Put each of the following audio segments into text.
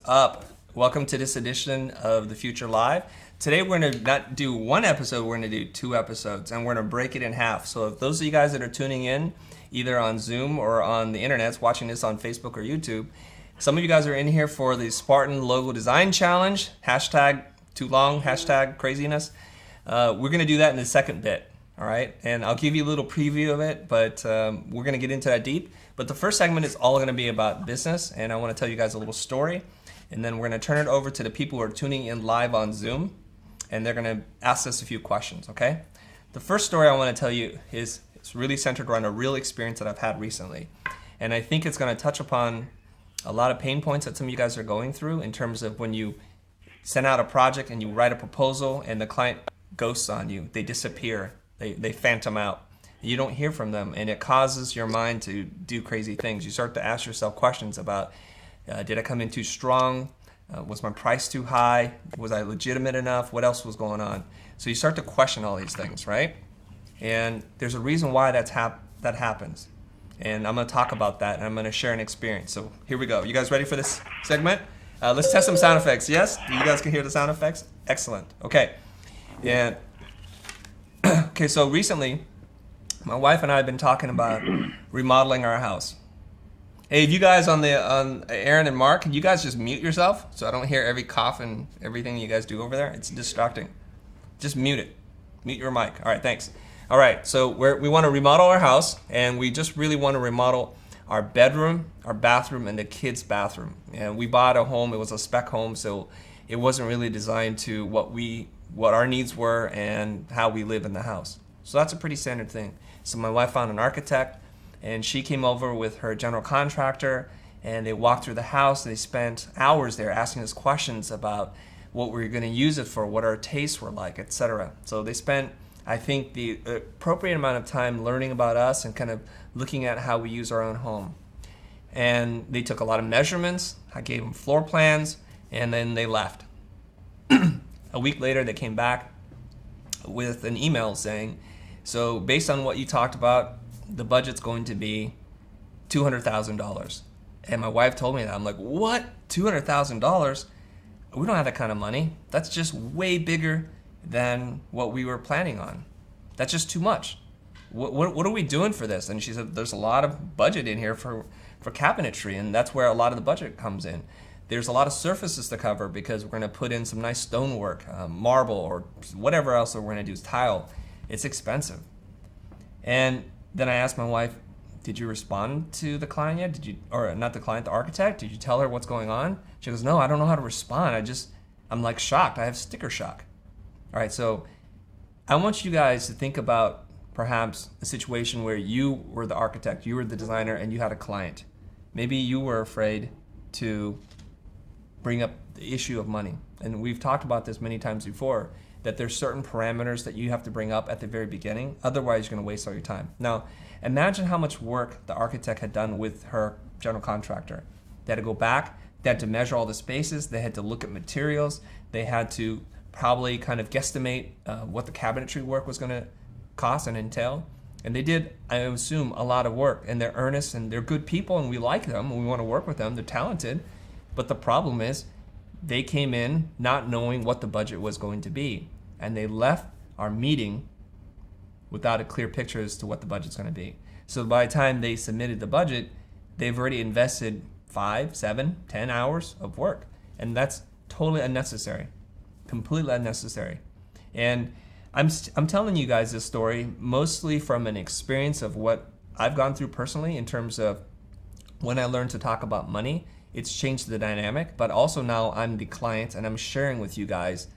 Up. Welcome to this edition of the Future Live. Today we're going to not do one episode, we're going to do two episodes, and we're going to break it in half. So if those of you guys that are tuning in, either on Zoom or on the internet, watching this on Facebook or YouTube, some of you guys are in here for the Spartan Logo Design Challenge, hashtag too long, hashtag craziness. We're going to do that in the second bit, all right? And I'll give you a little preview of it, but we're going to get into that deep. But the first segment is all going to be about business, and I want to tell you guys a little story. And then we're going to turn it over to the people who are tuning in live on Zoom, and they're going to ask us a few questions, okay? The first story I want to tell you is it's really centered around a real experience that I've had recently. And I think it's going to touch upon a lot of pain points that some of you guys are going through in terms of when you send out a project and you write a proposal and the client ghosts on you. They disappear. They phantom out. You don't hear from them, and it causes your mind to do crazy things. You start to ask yourself questions about, did I come in too strong? Was my price too high? Was I legitimate enough? What else was going on? So you start to question all these things, right? And there's a reason why that happens. And I'm going to talk about that, and I'm going to share an experience. So here we go. You guys ready for this segment? Let's test some sound effects. Yes? You guys can hear the sound effects? Excellent. Okay. And okay, so recently, my wife and I have been talking about remodeling our house. Hey, if you guys on Aaron and Mark, can you guys just mute yourself so I don't hear every cough and everything you guys do over there? It's distracting. Just mute it. Mute your mic. All right, thanks. All right, so we want to remodel our house, and we just really want to remodel our bedroom, our bathroom, and the kids' bathroom. And we bought a home. It was a spec home, so it wasn't really designed to what our needs were and how we live in the house. So that's a pretty standard thing. So my wife found an architect, and she came over with her general contractor, and they walked through the house. They spent hours there asking us questions about what we were going to use it for, what our tastes were like, etc. So they spent, I think, the appropriate amount of time learning about us and kind of looking at how we use our own home. And they took a lot of measurements. I gave them floor plans, and then they left. A week later, they came back with an email saying, so based on what you talked about, the budget's going to be $200,000. And my wife told me that. I'm like, what? $200,000? We don't have that kind of money. That's just way bigger than what we were planning on. That's just too much. What are we doing for this? And she said, there's a lot of budget in here for cabinetry, and that's where a lot of the budget comes in. There's a lot of surfaces to cover because we're going to put in some nice stonework, marble, or whatever else that we're going to do, tile. It's expensive. And then I asked my wife, did you respond to the client yet? Or not the client, the architect? Did you tell her what's going on? She goes, no, I don't know how to respond. I'm like shocked. I have sticker shock. All right, so I want you guys to think about perhaps a situation where you were the architect, you were the designer, and you had a client. Maybe you were afraid to bring up the issue of money. And we've talked about this many times before, that there's certain parameters that you have to bring up at the very beginning. Otherwise, you're going to waste all your time. Now, imagine how much work the architect had done with her general contractor. They had to go back. They had to measure all the spaces. They had to look at materials. They had to probably kind of guesstimate what the cabinetry work was going to cost and entail. And they did, I assume, a lot of work. And they're earnest, and they're good people, and we like them, and we want to work with them. They're talented. But the problem is, they came in not knowing what the budget was going to be, and they left our meeting without a clear picture as to what the budget's going to be. So by the time they submitted the budget, they've already invested 5, 7, 10 hours of work, and that's totally unnecessary, completely unnecessary. And I'm telling you guys this story mostly from an experience of what I've gone through personally in terms of when I learned to talk about money. It's changed the dynamic, but also now I'm the client and I'm sharing with you guys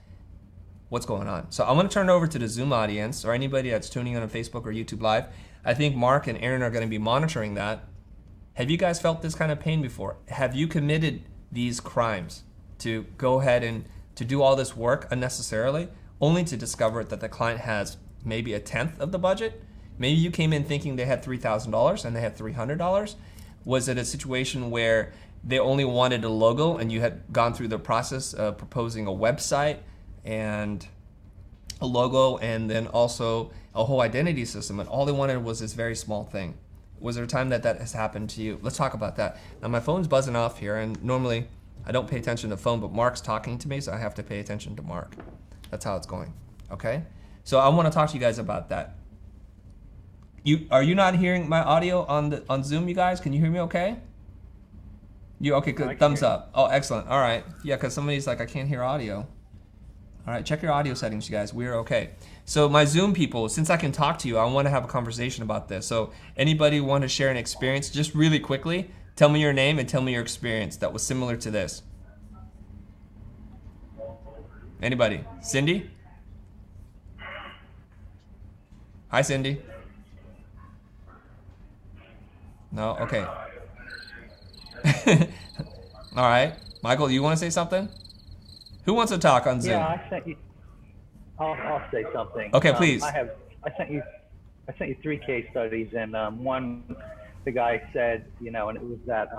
what's going on. So I'm going to turn it over to the Zoom audience or anybody that's tuning in on Facebook or YouTube Live. I think Mark and Aaron are going to be monitoring that. Have you guys felt this kind of pain before? Have you committed these crimes to go ahead and to do all this work unnecessarily, only to discover that the client has maybe a tenth of the budget? Maybe you came in thinking they had $3,000 and they had $300. Was it a situation where they only wanted a logo and you had gone through the process of proposing a website and a logo and then also a whole identity system, and all they wanted was this very small thing? Was there a time that has happened to you? Let's talk about that. Now my phone's buzzing off here, and normally I don't pay attention to the phone, but Mark's talking to me, so I have to pay attention to Mark. That's how it's going, okay? So I want to talk to you guys about that. Are you not hearing my audio on Zoom, you guys? Can you hear me okay? Okay, good, thumbs up. Oh, excellent, all right. Yeah, because somebody's like, I can't hear audio. All right, check your audio settings, you guys. We're okay. So my Zoom people, since I can talk to you, I want to have a conversation about this. So anybody want to share an experience, just really quickly, tell me your name and tell me your experience that was similar to this. Anybody? Cindy? Hi, Cindy. No? Okay. All right. Michael, you want to say something? Who wants to talk on Zoom? Yeah, I sent you. I'll say something. Okay, please. I sent you 3 case studies, and one, the guy said, and it was that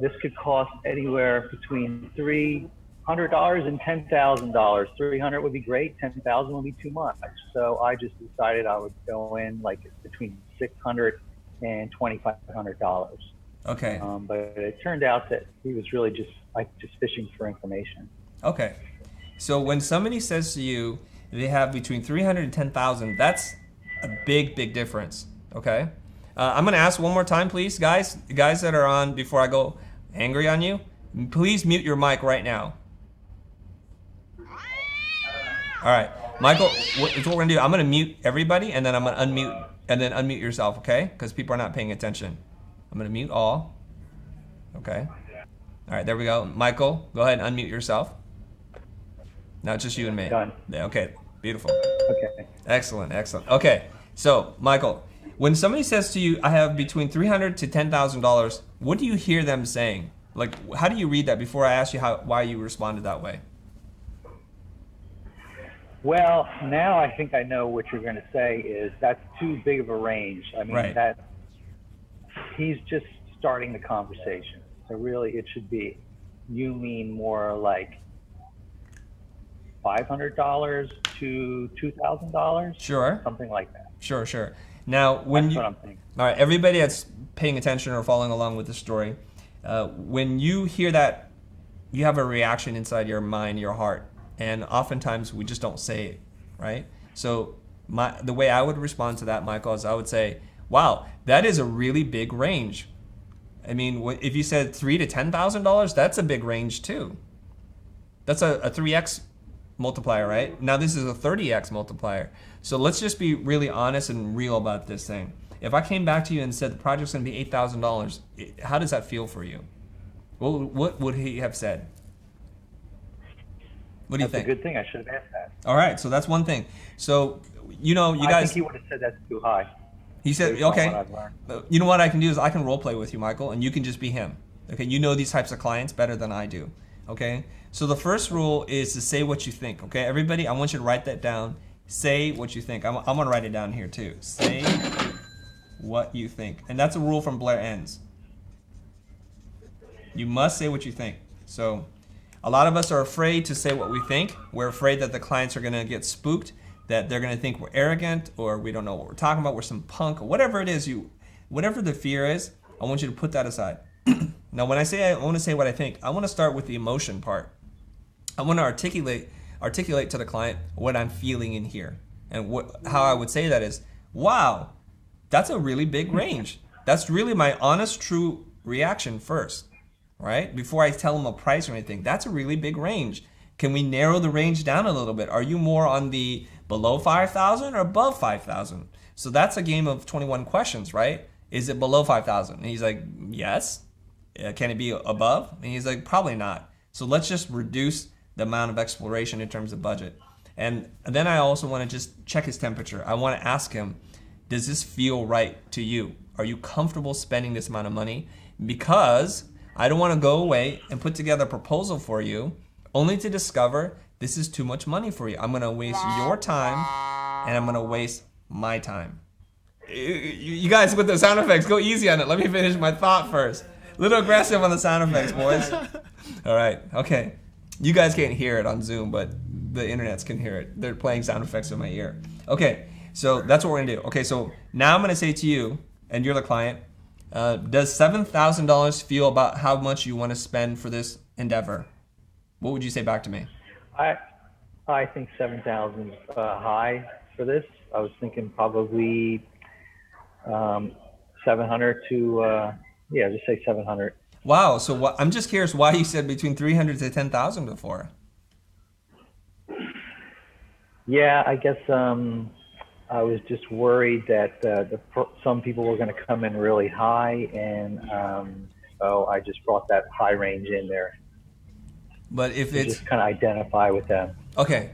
this could cost anywhere between $300 and $10,000. 300 would be great. 10,000 would be too much. So I just decided I would go in like between $600 and $2,500. Okay. But it turned out that he was really just fishing for information. Okay. So when somebody says to you they have between 300 and 10,000, that's a big, big difference. Okay. I'm going to ask one more time, please, guys. The guys that are on before I go angry on you, please mute your mic right now. All right, Michael. What we're going to do? I'm going to mute everybody, and then I'm going to unmute, and then unmute yourself. Okay? Because people are not paying attention. I'm going to mute all. Okay. All right, there we go. Michael, go ahead and unmute yourself. Now it's just you and me. Done. Yeah, okay, beautiful. Okay. Excellent, excellent. Okay, so Michael, when somebody says to you, I have between $300 to $10,000, what do you hear them saying? Like, how do you read that before I ask you why you responded that way? Well, now I think I know what you're going to say is that's too big of a range. I mean, Right. that he's just starting the conversation. So really it should be, you mean more like $500 to $2,000? Sure. Something like that. Sure, sure. Now, when That's what I'm thinking. all right, everybody that's paying attention or following along with the story, when you hear that, you have a reaction inside your mind, your heart, and oftentimes we just don't say it, right? So the way I would respond to that, Michael, is I would say, wow, that is a really big range. I mean, if you said $3,000 to $10,000, that's a big range too. That's a 3x multiplier, right? Now this is a 30x multiplier. So let's just be really honest and real about this thing. If I came back to you and said the project's going to be $8,000, how does that feel for you? What would he have said? What do you think? That's a good thing. I should have asked that. All right, so that's one thing. So, you I guys. think he would have said that's too high. He said, Based on okay, what I've learned. you know what I can do is I can role play with you, Michael, and you can just be him. Okay, you know these types of clients better than I do. Okay, so the first rule is to say what you think. Okay, everybody, I want you to write that down. Say what you think. I'm gonna write it down here too. Say what you think, and that's a rule from Blair Enns. You must say what you think. So, a lot of us are afraid to say what we think. We're afraid that the clients are gonna get spooked, that they're gonna think we're arrogant, or we don't know what we're talking about, we're some punk, or whatever it is, whatever the fear is, I want you to put that aside. Now, when I say I want to say what I think, I want to start with the emotion part. I want to articulate to the client what I'm feeling in here. And how I would say that is, wow, that's a really big range. That's really my honest, true reaction first, right? Before I tell them a price or anything, that's a really big range. Can we narrow the range down a little bit? Are you more on the below 5,000 or above 5,000? So that's a game of 21 questions, right? Is it below 5,000? And he's like, yes. Can it be above? And he's like, probably not. So let's just reduce the amount of exploration in terms of budget. And then I also want to just check his temperature. I want to ask him, does this feel right to you? Are you comfortable spending this amount of money? Because I don't want to go away and put together a proposal for you only to discover this is too much money for you. I'm going to waste your time and I'm going to waste my time. You guys with the sound effects, go easy on it. Let me finish my thought first. A little aggressive on the sound effects, boys. All right, okay. You guys can't hear it on Zoom, but the internets can hear it. They're playing sound effects in my ear. Okay, so that's what we're gonna do. Okay, so now I'm gonna say to you, and you're the client, Does $7,000 feel about how much you want to spend for this endeavor? What would you say back to me? I I think 7,000 is high for this. I was thinking probably 700 to yeah, just say 700. Wow. So I'm just curious why you said between 300 to 10,000 before. Yeah, I guess I was just worried that some people were going to come in really high, and so I just brought that high range in there But if to it's just kind of identify with them. okay,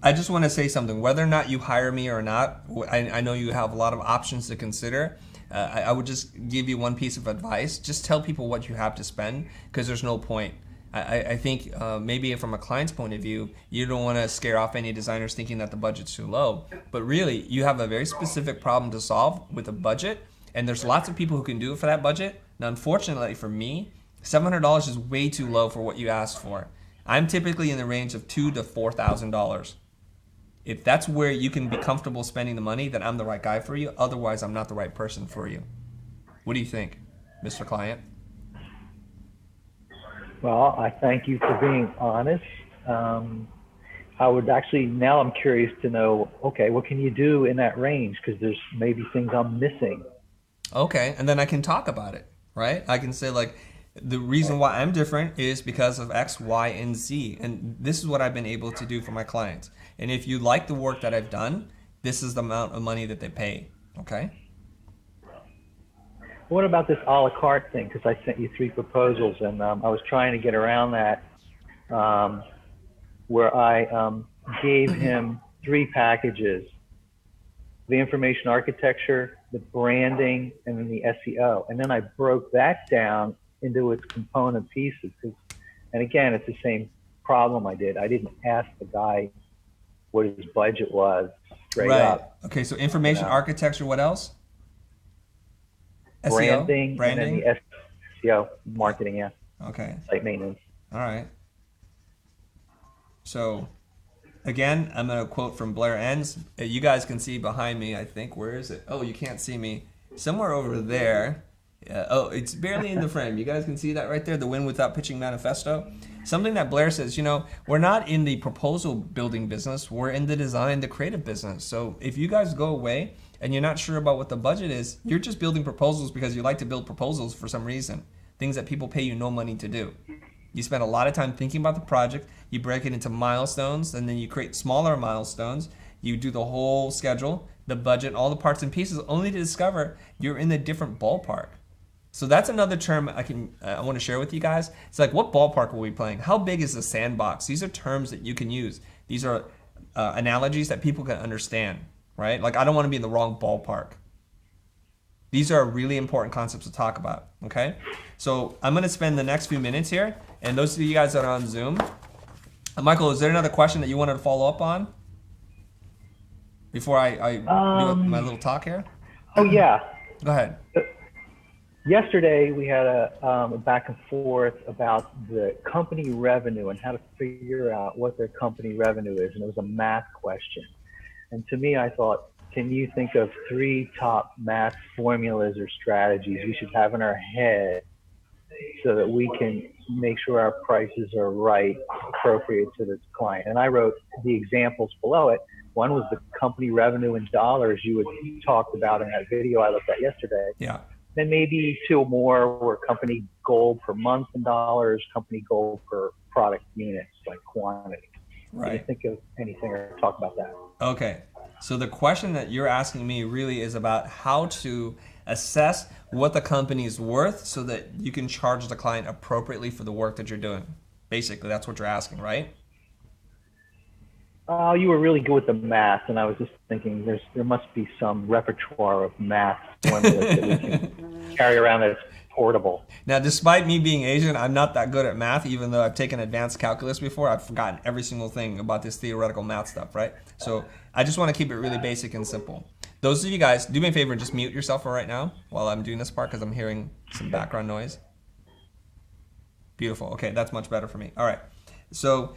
I just want to say something. Whether or not you hire me or not, I know you have a lot of options to consider. I would just give you one piece of advice. Just tell people what you have to spend because there's no point. I think maybe from a client's point of view, you don't want to scare off any designers thinking that the budget's too low. But really, you have a very specific problem to solve with a budget, and there's lots of people who can do it for that budget. Now, unfortunately for me, $700 is way too low for what you asked for. I'm typically in the range of $2,000 to $4,000. If that's where you can be comfortable spending the money, then I'm the right guy for you. Otherwise, I'm not the right person for you. What do you think, Mr. Client? Well, I thank you for being honest. I would actually, now I'm curious to know, okay, what can you do in that range? Because there's maybe things I'm missing. Okay, and then I can talk about it, right? I can say like, the reason why I'm different is because of X, Y, and Z. And this is what I've been able to do for my clients. And if you like the work that I've done, this is the amount of money that they pay, okay? What about this a la carte thing? Because I sent you 3 proposals, and I was trying to get around that, where I gave him 3 packages: the information architecture, the branding, and then the SEO. And then I broke that down into its component pieces. And again, it's the same problem I did. I didn't ask the guy what his budget was straight Right. up. Okay, so information architecture, what else? SEO? Branding, and then the SEO, marketing, yeah, Okay. site maintenance. All right. So, again, I'm going to quote from Blair Enns. You guys can see behind me, I think. Where is it? Oh, you can't see me. Somewhere over there. Oh, it's barely in the frame. You guys can see that right there, the Win Without Pitching Manifesto. Something that Blair says, we're not in the proposal building business. We're in the design, the creative business. So if you guys go away and you're not sure about what the budget is, you're just building proposals because you like to build proposals for some reason. Things that people pay you no money to do. You spend a lot of time thinking about the project. You break it into milestones, and then you create smaller milestones. You do the whole schedule, the budget, all the parts and pieces, only to discover you're in a different ballpark. So that's another term I want to share with you guys. It's like, what ballpark are we playing? How big is the sandbox? These are terms that you can use. These are analogies that people can understand, right? Like, I don't want to be in the wrong ballpark. These are really important concepts to talk about, okay? So I'm going to spend the next few minutes here, and those of you guys that are on Zoom, Michael, is there another question that you wanted to follow up on before I do my little talk here? Oh, yeah. Go ahead. Yesterday, we had a back and forth about the company revenue and how to figure out what their company revenue is. And it was a math question. And to me, I thought, can you think of 3 top math formulas or strategies we should have in our head so that we can make sure our prices are right, appropriate to this client? And I wrote the examples below it. One was the company revenue in dollars you had talked about in that video I looked at yesterday. Yeah. Then maybe 2 more were company goal per month in dollars, company goal per product units, like quantity. Right. Can you think of anything or talk about that? Okay. So the question that you're asking me really is about how to assess what the company is worth so that you can charge the client appropriately for the work that you're doing. Basically, that's what you're asking, right? Oh, you were really good with the math, and I was just thinking there must be some repertoire of math formulas that we can carry around that's portable. Now, despite me being Asian, I'm not that good at math, even though I've taken advanced calculus before. I've forgotten every single thing about this theoretical math stuff, right? So I just want to keep it really basic and simple. Those of you guys, do me a favor and just mute yourself for right now while I'm doing this part because I'm hearing some background noise. Beautiful. Okay, that's much better for me. All right. So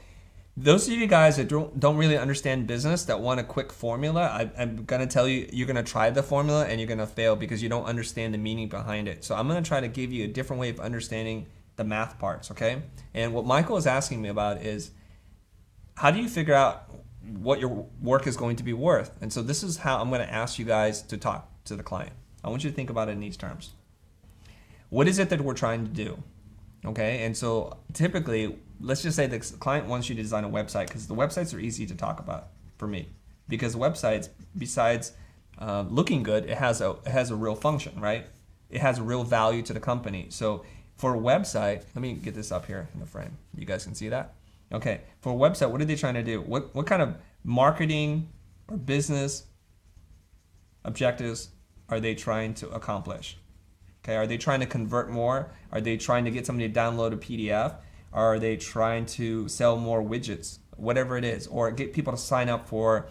Those of you guys that don't really understand business, that want a quick formula, I'm going to tell you, you're going to try the formula and you're going to fail because you don't understand the meaning behind it. So I'm going to try to give you a different way of understanding the math parts, okay? And what Michael is asking me about is, how do you figure out what your work is going to be worth? And so this is how I'm going to ask you guys to talk to the client. I want you to think about it in these terms. What is it that we're trying to do? Okay, and so typically, let's just say the client wants you to design a website, because the websites are easy to talk about for me, because websites, besides looking good, it has a real function, right? It has a real value to the company. So for a website, let me get this up here in the frame. You guys can see that? Okay, for a website, what are they trying to do? What kind of marketing or business objectives are they trying to accomplish? Okay, are they trying to convert more? Are they trying to get somebody to download a PDF? Are they trying to sell more widgets? Whatever it is, or get people to sign up for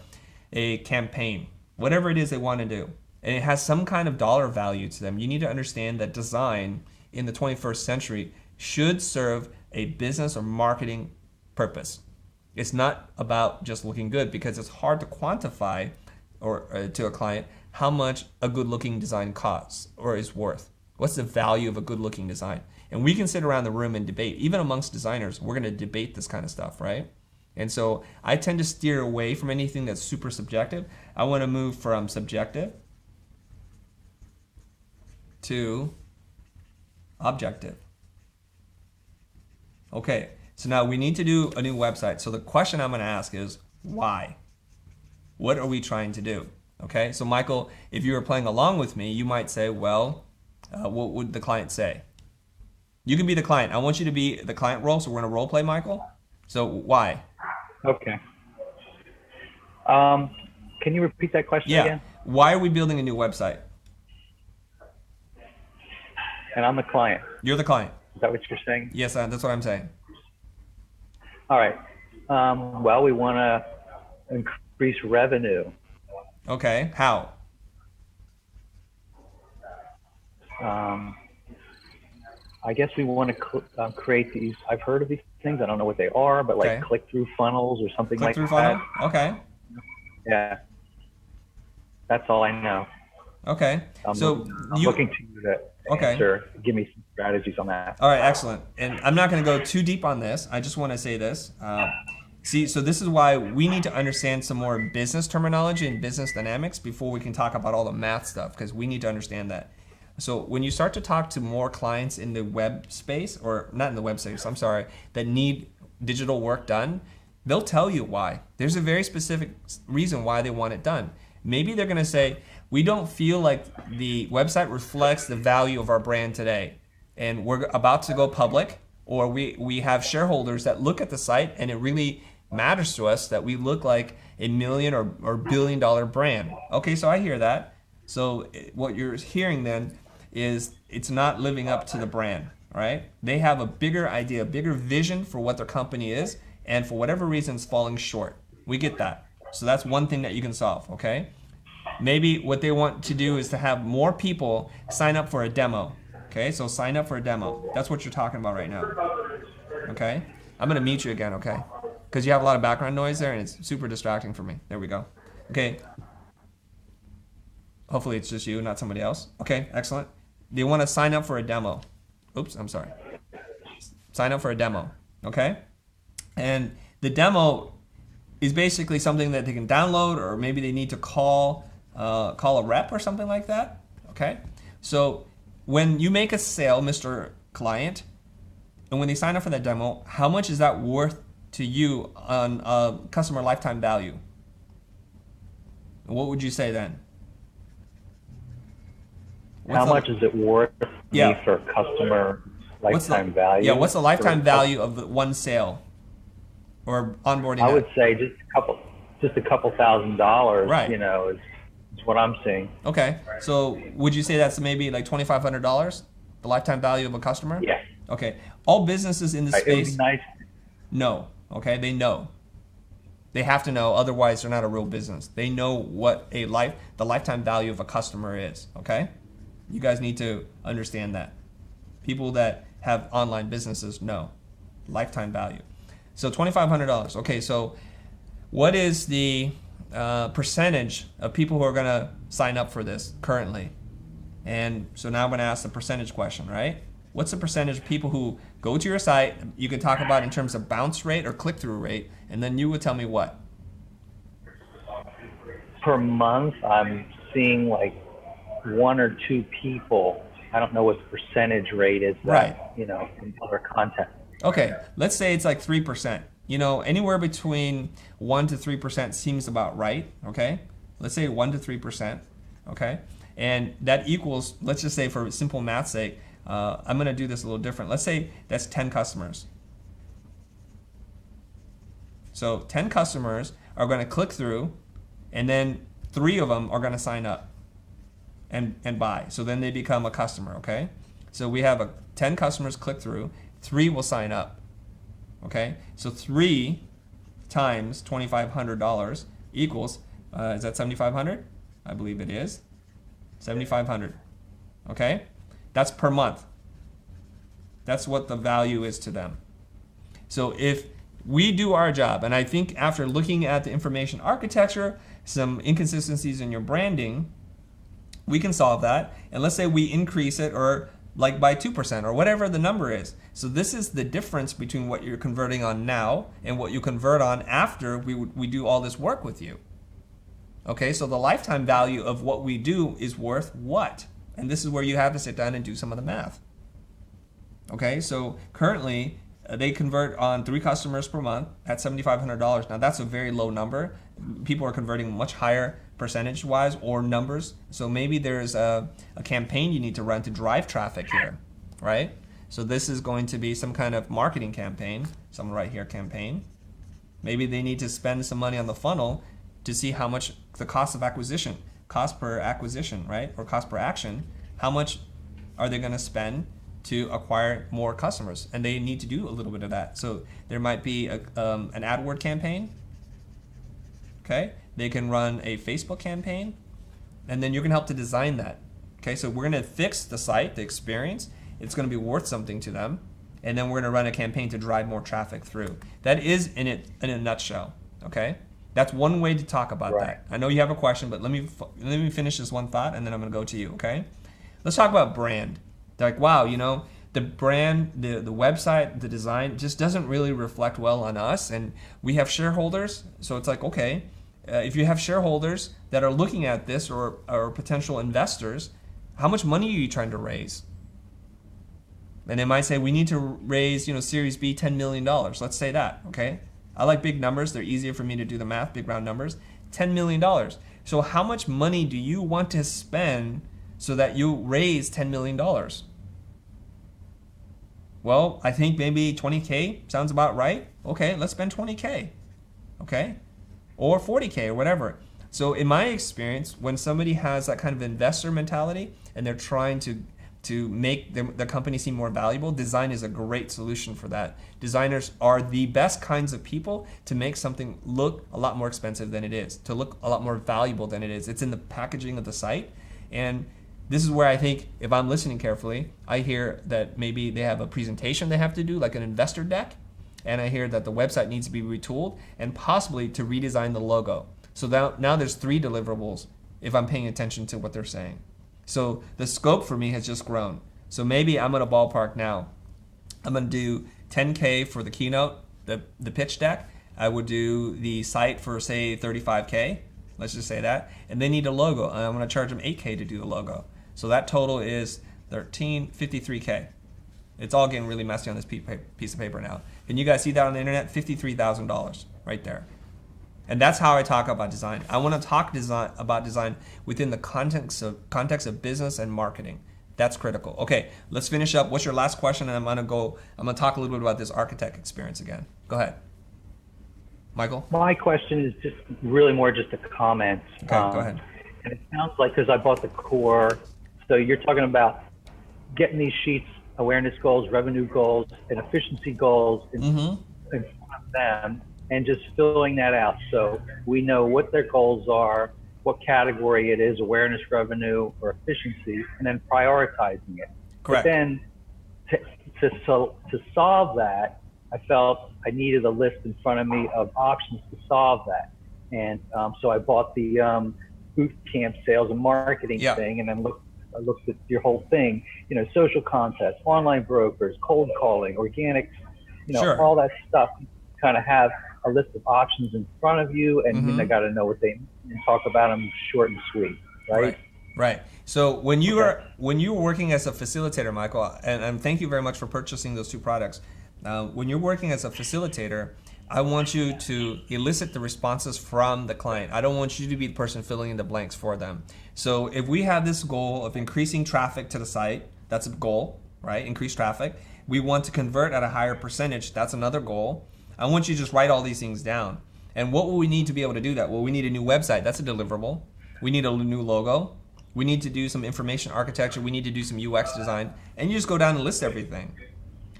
a campaign. Whatever it is they want to do. And it has some kind of dollar value to them. You need to understand that design in the 21st century should serve a business or marketing purpose. It's not about just looking good, because it's hard to quantify or to a client how much a good looking design costs or is worth. What's the value of a good looking design? And we can sit around the room and debate. Even amongst designers, we're going to debate this kind of stuff, right? And so I tend to steer away from anything that's super subjective. I want to move from subjective to objective. Okay, so now we need to do a new website. So the question I'm going to ask is, why? What are we trying to do? Okay, so Michael, if you were playing along with me, you might say, well, what would the client say? You can be the client. I want you to be the client role, so we're going to role play, Michael. So why? Okay. Can you repeat that question again? Why are we building a new website? And I'm the client. You're the client. Is that what you're saying? Yes, that's what I'm saying. All right. Well, we want to increase revenue. Okay, how? I guess we want to create these. I've heard of these things. I don't know what they are, but like click-through funnels or something like that. Click-through funnel? Okay. Yeah. That's all I know. Okay. I'm looking to you to answer. Give me some strategies on that. All right, excellent. And I'm not going to go too deep on this. I just want to say this. See, so this is why we need to understand some more business terminology and business dynamics before we can talk about all the math stuff, because we need to understand that. So when you start to talk to more clients in the web space, or not in the web space, I'm sorry, that need digital work done, they'll tell you why. There's a very specific reason why they want it done. Maybe they're going to say, we don't feel like the website reflects the value of our brand today, and we're about to go public, or we have shareholders that look at the site and it really matters to us that we look like a million or billion-dollar brand. Okay, so I hear that. So what you're hearing then is it's not living up to the brand, right? They have a bigger idea, a bigger vision for what their company is, and for whatever reason it's falling short. We get that. So that's one thing that you can solve, okay? Maybe what they want to do is to have more people sign up for a demo, okay? So sign up for a demo. That's what you're talking about right now, okay? I'm gonna mute you again, okay? Because you have a lot of background noise there and it's super distracting for me. There we go. Okay. Hopefully it's just you, not somebody else. Okay, excellent. They want to sign up for a demo. Oops, I'm sorry. Sign up for a demo, okay? And the demo is basically something that they can download, or maybe they need to call a rep or something like that, okay? So when you make a sale, Mr. Client, and when they sign up for that demo, how much is that worth to you on customer lifetime value? What would you say then? How much is it worth me for customer lifetime value? Yeah, what's the lifetime value of the one sale or onboarding? I would say just a couple $1,000s, right. You know, is what I'm seeing. Okay, so would you say that's maybe like $2,500, the lifetime value of a customer? Yeah. Okay, all businesses in this space. It would be nice. No, okay, they know. They have to know, otherwise they're not a real business. They know what the lifetime value of a customer is, okay? You guys need to understand that. People that have online businesses know lifetime value. So $2,500. Okay, so what is the percentage of people who are going to sign up for this currently? And so now I'm going to ask the percentage question, right? What's the percentage of people who go to your site? You can talk about in terms of bounce rate or click-through rate, and then you would tell me what? Per month, I'm seeing like 1 or 2 people. I don't know what the percentage rate is that, Right. in other content. Okay, let's say it's like 3%. Anywhere between 1 to 3% seems about right, okay? Let's say 1 to 3%, okay? And that equals, let's just say for simple math's sake, I'm going to do this a little different. Let's say that's 10 customers. So 10 customers are going to click through, and then 3 of them are going to sign up and buy. So then they become a customer, okay? So we have 10 customers click through, 3 will sign up, okay? So 3 times $2,500 equals, is that 7,500? I believe it is. 7,500, okay? That's per month. That's what the value is to them. So if we do our job, and I think after looking at the information architecture, some inconsistencies in your branding, we can solve that. And let's say we increase it or like by 2% or whatever the number is. So this is the difference between what you're converting on now and what you convert on after we do all this work with you. Okay, so the lifetime value of what we do is worth what? And this is where you have to sit down and do some of the math. Okay, so currently they convert on 3 customers per month at $7,500. Now that's a very low number. People are converting much higher percentage-wise or numbers. So maybe there's a campaign you need to run to drive traffic here, right? So this is going to be some kind of marketing campaign. Someone right here, campaign. Maybe they need to spend some money on the funnel to see how much the cost of acquisition, cost per acquisition, right? Or cost per action, how much are they going to spend to acquire more customers? And they need to do a little bit of that. So there might be an AdWord campaign. Okay, they can run a Facebook campaign, and then you're going to help to design that. Okay, so we're going to fix the site, the experience. It's going to be worth something to them, and then we're going to run a campaign to drive more traffic through. That is in a nutshell. Okay, that's one way to talk about that. I know you have a question, but let me finish this one thought, and then I'm going to go to you. Okay, let's talk about brand. They're like, wow, the brand, the website, the design just doesn't really reflect well on us, and we have shareholders, so it's like, okay, if you have shareholders that are looking at this or potential investors, how much money are you trying to raise? And they might say, we need to raise, Series B, $10 million. Let's say that, okay? I like big numbers. They're easier for me to do the math, big round numbers. $10 million. So how much money do you want to spend so that you raise $10 million? Well, I think maybe 20K sounds about right. Okay, let's spend 20K. Okay? Or 40K or whatever. So in my experience, when somebody has that kind of investor mentality and they're trying to make the company seem more valuable, design is a great solution for that. Designers are the best kinds of people to make something look a lot more expensive than it is, to look a lot more valuable than it is. It's in the packaging of the site. And this is where I think, if I'm listening carefully, I hear that maybe they have a presentation they have to do, like an investor deck. And I hear that the website needs to be retooled and possibly to redesign the logo. So now there's 3 deliverables if I'm paying attention to what they're saying. So the scope for me has just grown. So maybe I'm going to ballpark now. I'm going to do 10K for the keynote, the pitch deck. I would do the site for, say, 35K. Let's just say that. And they need a logo. And I'm going to charge them 8K to do the logo. So that total is 53K. It's all getting really messy on this piece of paper now. Can you guys see that on the internet? $53,000 right there. And that's how I talk about design. I want to talk about design within the context of business and marketing. That's critical. Okay, let's finish up. What's your last question? And I'm going to talk a little bit about this architect experience again. Go ahead. Michael? My question is just really more just a comment. Okay, go ahead. And it sounds like, because I bought the core, so you're talking about getting these sheets, awareness goals, revenue goals, and efficiency goals in front of them, and just filling that out. So we know what their goals are, what category it is, awareness, revenue, or efficiency, and then prioritizing it. Correct. But then to solve that, I felt I needed a list in front of me of options to solve that. And so I bought the boot camp sales and marketing Yeah. thing, and then I looked at your whole thing, social contests, online brokers, cold calling, organics, Sure. all that stuff. Kind of have a list of options in front of you, and Mm-hmm. got to know what they mean and talk about them short and sweet, right? Right. Right. So when you Okay. were working as a facilitator, Michael, and thank you very much for purchasing those two products. When you're working as a facilitator, I want you to elicit the responses from the client. I don't want you to be the person filling in the blanks for them. So if we have this goal of increasing traffic to the site, that's a goal, right? Increase traffic. We want to convert at a higher percentage. That's another goal. I want you to just write all these things down. And what will we need to be able to do that? Well, we need a new website. That's a deliverable. We need a new logo. We need to do some information architecture. We need to do some UX design. And you just go down and list everything.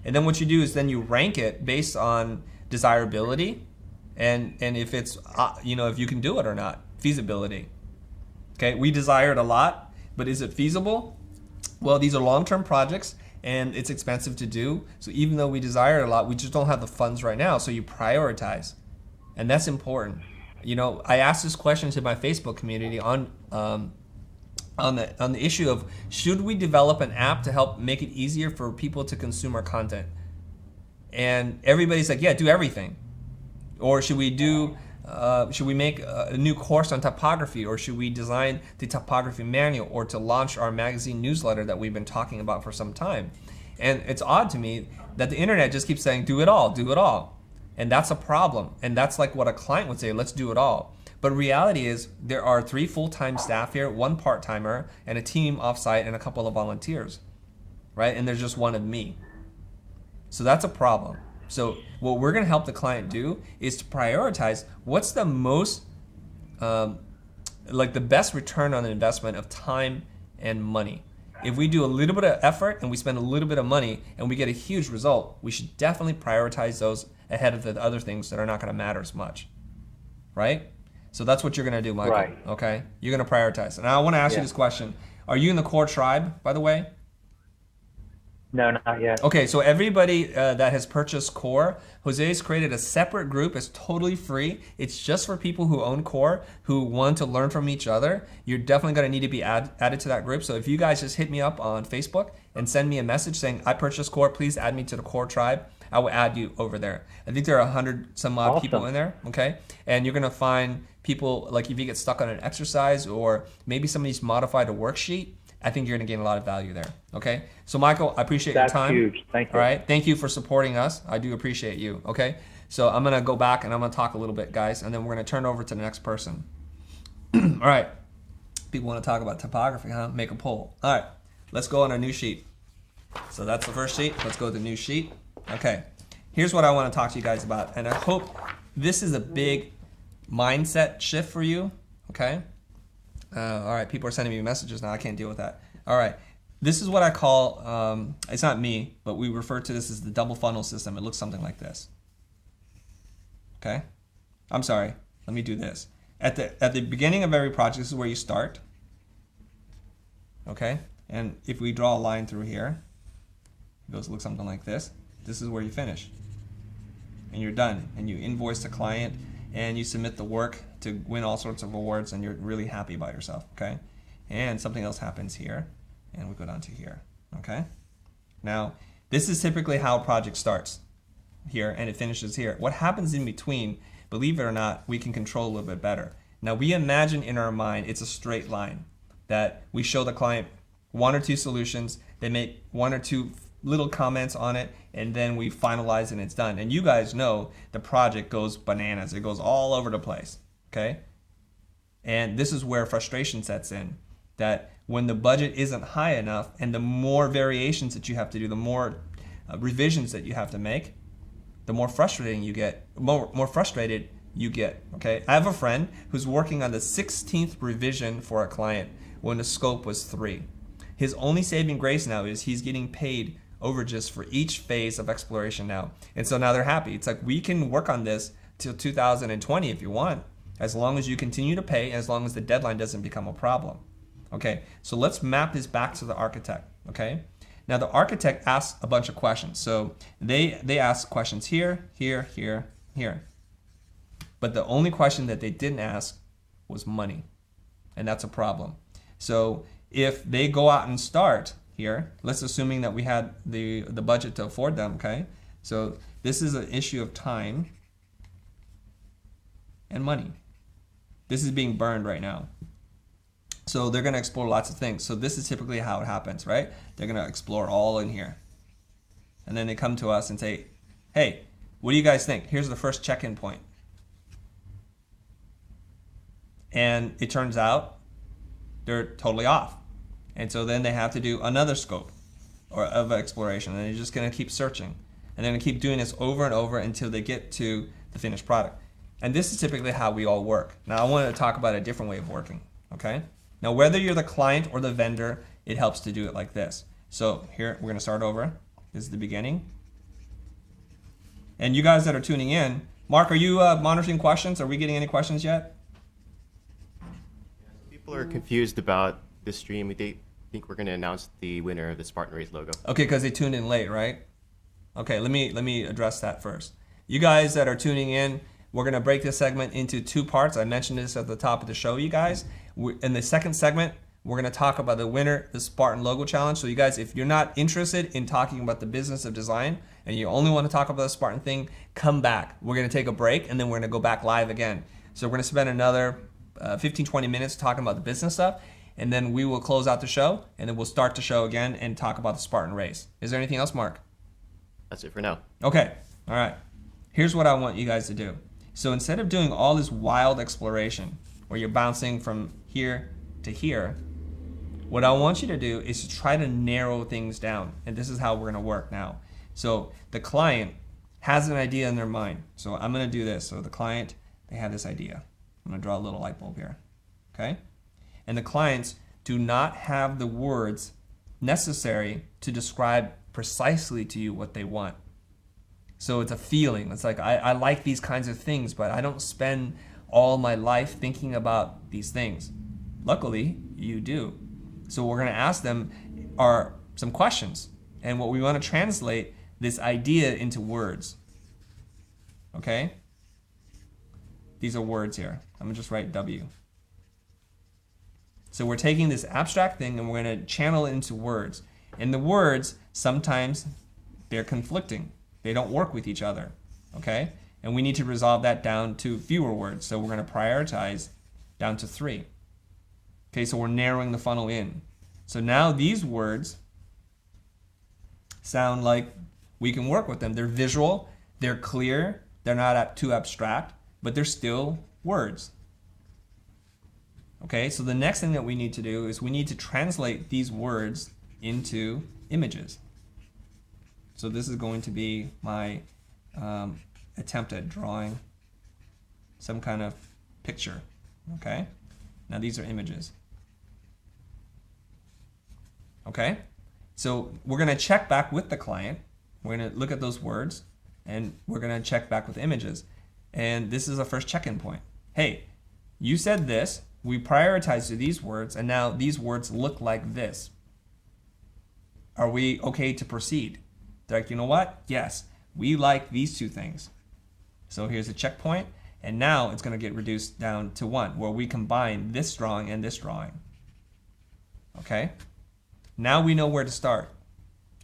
And then what you do is then you rank it based on desirability and if it's, if you can do it or not. Feasibility. Okay, we desire it a lot, but is it feasible? Well, these are long-term projects and it's expensive to do. So even though we desire it a lot, we just don't have the funds right now. So you prioritize. And that's important. I asked this question to my Facebook community on the issue of should we develop an app to help make it easier for people to consume our content? And everybody's like, yeah, do everything. Or should we make a new course on typography, or should we design the typography manual, or to launch our magazine newsletter that we've been talking about for some time? And it's odd to me that the internet just keeps saying, do it all, do it all. And that's a problem. And that's like what a client would say, let's do it all. But reality is there are 3 full-time staff here, 1 part-timer, and a team offsite, and a couple of volunteers, right? And there's just one of me. So that's a problem. So what we're going to help the client do is to prioritize what's the most, the best return on investment of time and money. If we do a little bit of effort and we spend a little bit of money and we get a huge result, we should definitely prioritize those ahead of the other things that are not going to matter as much, right? So that's what you're going to do, Michael. Right. Okay? You're going to prioritize. And I want to ask you this question. Are you in the core tribe, by the way? No, not yet. Okay, so everybody that has purchased Core, Jose's created a separate group. It's totally free. It's just for people who own Core, who want to learn from each other. You're definitely going to need to be added to that group. So if you guys just hit me up on Facebook and send me a message saying, I purchased Core, please add me to the Core tribe. I will add you over there. I think there are 100 some odd people in there, okay? And you're going to find people, like if you get stuck on an exercise or maybe somebody's modified a worksheet, I think you're going to gain a lot of value there. Okay. So Michael, I appreciate your time. That's huge. Thank you. All right. Thank you for supporting us. I do appreciate you. Okay. So I'm going to go back and I'm going to talk a little bit, guys, and then we're going to turn over to the next person. All right. People want to talk about typography, huh? Make a poll. All right. Let's go on our new sheet. So that's the first sheet. Let's go to the new sheet. Okay. Here's what I want to talk to you guys about. And I hope this is a big mindset shift for you. Okay. All right, people are sending me messages now. I can't deal with that. All right, this is what I call, it's not me, but we refer to this as the double funnel system. It looks something like this. Okay? I'm sorry. Let me do this. At the beginning of every project, this is where you start. Okay? And if we draw a line through here, it goes to look something like this. This is where you finish. And you're done. And you invoice the client, and you submit the work to win all sorts of awards, and you're really happy about yourself, okay? And something else happens here, and we go down to here, okay? Now, this is typically how a project starts here, and it finishes here. What happens in between, believe it or not, we can control a little bit better. Now, we imagine in our mind it's a straight line, that we show the client 1 or 2 solutions, they make 1 or 2 little comments on it, and then we finalize and it's done. And you guys know the project goes bananas. It goes all over the place, okay? And this is where frustration sets in, that when the budget isn't high enough and the more variations that you have to do, the more revisions that you have to make, the more frustrating you get, more frustrated you get, okay? I have a friend who's working on the 16th revision for a client when the scope was 3. His only saving grace now is he's getting paid overages for each phase of exploration now. And so now they're happy. It's like, we can work on this till 2020 if you want, as long as you continue to pay, as long as the deadline doesn't become a problem. Okay, so let's map this back to the architect, okay? Now the architect asks a bunch of questions. So they ask questions here, here, here, here. But the only question that they didn't ask was money. And that's a problem. So if they go out and start here, let's assuming that we had the budget to afford them, okay? So this is an issue of time and money. This is being burned right now. So they're going to explore lots of things. So this is typically how it happens, right? They're going to explore all in here. And then they come to us and say, hey, what do you guys think? Here's the first check-in point. And it turns out they're totally off. And so then they have to do another scope of exploration. And they're just going to keep searching. And they're going to keep doing this over and over until they get to the finished product. And this is typically how we all work. Now, I wanted to talk about a different way of working, okay? Now, whether you're the client or the vendor, it helps to do it like this. So here, we're going to start over. This is the beginning. And you guys that are tuning in, Mark, are you monitoring questions? Are we getting any questions yet? People are confused about this stream. They think we're going to announce the winner of the Spartan Race logo. Okay, because they tuned in late, right? Okay, let me address that first. You guys that are tuning in, we're going to break this segment into two parts. I mentioned this at the top of the show, you guys. In the second segment, we're going to talk about the winner, the Spartan Logo Challenge. So you guys, if you're not interested in talking about the business of design and you only want to talk about the Spartan thing, come back. We're going to take a break and then we're going to go back live again. So we're going to spend another 15, 20 minutes talking about the business stuff. And then we will close out the show and then we'll start the show again and talk about the Spartan race. Is there anything else, Mark? That's it for now. Okay. All right. Here's what I want you guys to do. So instead of doing all this wild exploration where you're bouncing from here to here, what I want you to do is to try to narrow things down. And this is how we're going to work now. So the client has an idea in their mind. So I'm going to do this. So the client, they have this idea. I'm going to draw a little light bulb here. Okay? And the clients do not have the words necessary to describe precisely to you what they want. So it's a feeling. It's like, I like these kinds of things, but I don't spend all my life thinking about these things. Luckily, you do. So what we're going to ask them are some questions. And what we want to translate this idea into words. Okay? These are words here. I'm going to just write W. So we're taking this abstract thing and we're going to channel it into words. And the words, sometimes they're conflicting. They don't work with each other, okay? And we need to resolve that down to fewer words. So we're going to prioritize down to 3. Okay, so we're narrowing the funnel in. So now these words sound like we can work with them. They're visual, they're clear, they're not too abstract, but they're still words. Okay, so the next thing that we need to do is we need to translate these words into images. So this is going to be my attempt at drawing some kind of picture, okay? Now these are images. Okay? So we're going to check back with the client. We're going to look at those words, and we're going to check back with images. And this is the first check-in point. Hey, you said this, we prioritized these words, and now these words look like this. Are we okay to proceed? They're like, you know what? Yes, we like these two things. So here's a checkpoint, and now it's going to get reduced down to 1, where we combine this drawing and this drawing. Okay? Now we know where to start,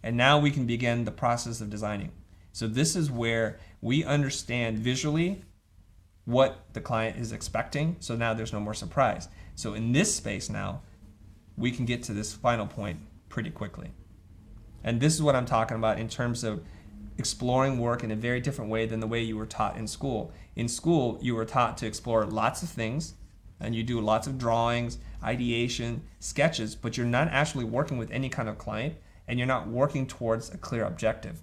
and now we can begin the process of designing. So this is where we understand visually what the client is expecting, so now there's no more surprise. So in this space now, we can get to this final point pretty quickly. And this is what I'm talking about in terms of exploring work in a very different way than the way you were taught in school. In school, you were taught to explore lots of things, and you do lots of drawings, ideation, sketches, but you're not actually working with any kind of client, and you're not working towards a clear objective.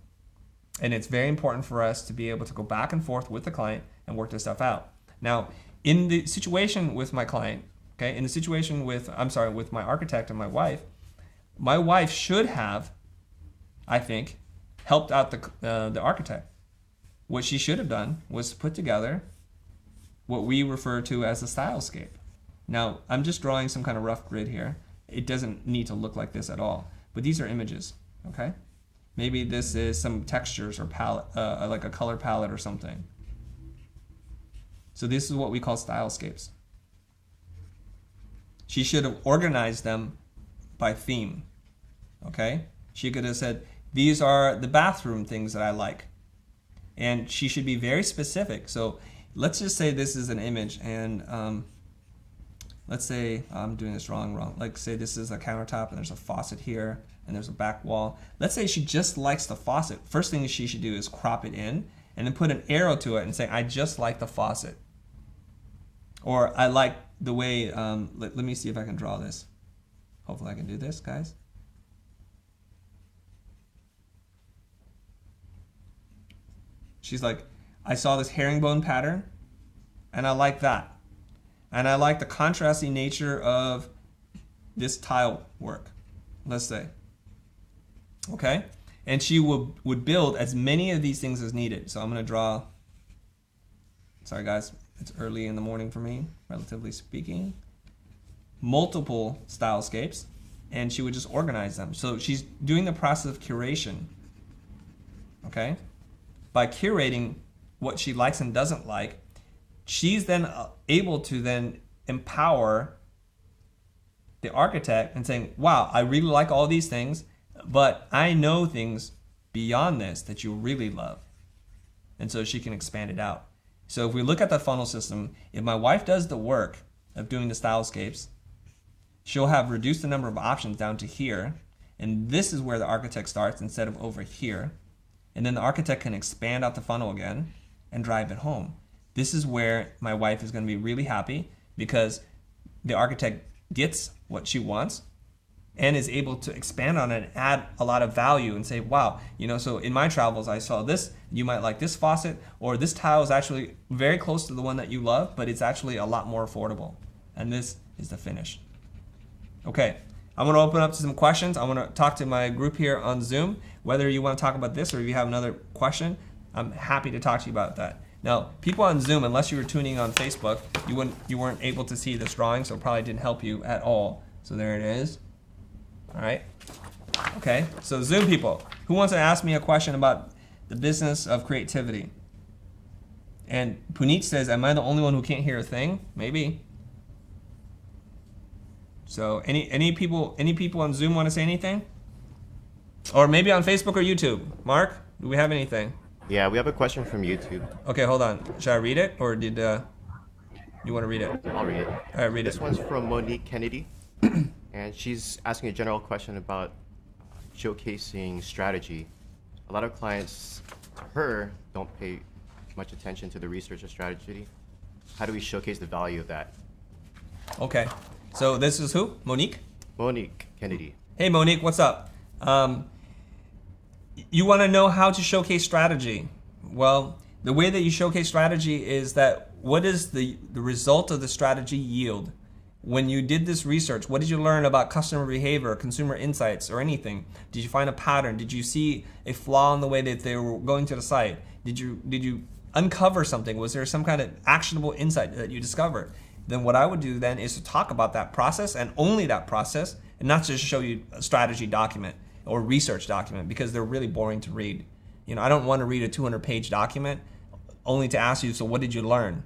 And it's very important for us to be able to go back and forth with the client and work this stuff out. Now, in the situation with my client, okay, in the situation with my architect and my wife should have, I think, helped out the architect. What she should have done was put together what we refer to as a stylescape. Now, I'm just drawing some kind of rough grid here. It doesn't need to look like this at all, but these are images. Okay, maybe this is some textures or palette, like a color palette or something. So this is what we call stylescapes. She should have organized them by theme. Okay, she could have said, these are the bathroom things that I like. And she should be very specific. So let's just say this is an image, and let's say I'm doing this wrong. Like say this is a countertop and there's a faucet here and there's a back wall. Let's say she just likes the faucet. First thing she should do is crop it in and then put an arrow to it and say, I just like the faucet. Or I like the way, let me see if I can draw this. Hopefully I can do this, guys. She's like, I saw this herringbone pattern, and I like that. And I like the contrasting nature of this tile work, let's say. Okay? And she would build as many of these things as needed. So I'm going to draw, sorry guys, it's early in the morning for me, relatively speaking, multiple stylescapes, and she would just organize them. So she's doing the process of curation. Okay? By curating what she likes and doesn't like, she's then able to then empower the architect and saying, wow, I really like all these things, but I know things beyond this that you really love. And so she can expand it out. So if we look at the funnel system, if my wife does the work of doing the stylescapes, she'll have reduced the number of options down to here. And this is where the architect starts instead of over here. And then the architect can expand out the funnel again and drive it home. This is where my wife is going to be really happy because the architect gets what she wants and is able to expand on it and add a lot of value and say, wow, so in my travels, I saw this, you might like this faucet, or this tile is actually very close to the one that you love, but it's actually a lot more affordable. And this is the finish. Okay. I'm going to open up to some questions. I want to talk to my group here on Zoom. Whether you want to talk about this or if you have another question, I'm happy to talk to you about that. Now, people on Zoom, unless you were tuning on Facebook, you weren't able to see this drawing, so it probably didn't help you at all. So there it is. All right. Okay. So Zoom people, who wants to ask me a question about the business of creativity? And Puneet says, am I the only one who can't hear a thing? Maybe. So any people on Zoom want to say anything? Or maybe on Facebook or YouTube. Mark, do we have anything? Yeah, we have a question from YouTube. Okay, hold on. Should I read it, or did you want to read it? I'll read it. All right, read it. This one's from Monique Kennedy, and she's asking a general question about showcasing strategy. A lot of clients, to her, don't pay much attention to the research or strategy. How do we showcase the value of that? Okay. So this is who? Monique? Monique Kennedy. Hey Monique, what's up? You want to know how to showcase strategy. Well, the way that you showcase strategy is that what is the result of the strategy yield? When you did this research, what did you learn about customer behavior, consumer insights, or anything? Did you find a pattern? Did you see a flaw in the way that they were going to the site? Did you uncover something? Was there some kind of actionable insight that you discovered? Then what I would do then is to talk about that process and only that process, and not just show you a strategy document or research document because they're really boring to read. I don't want to read a 200-page document only to ask you, so what did you learn?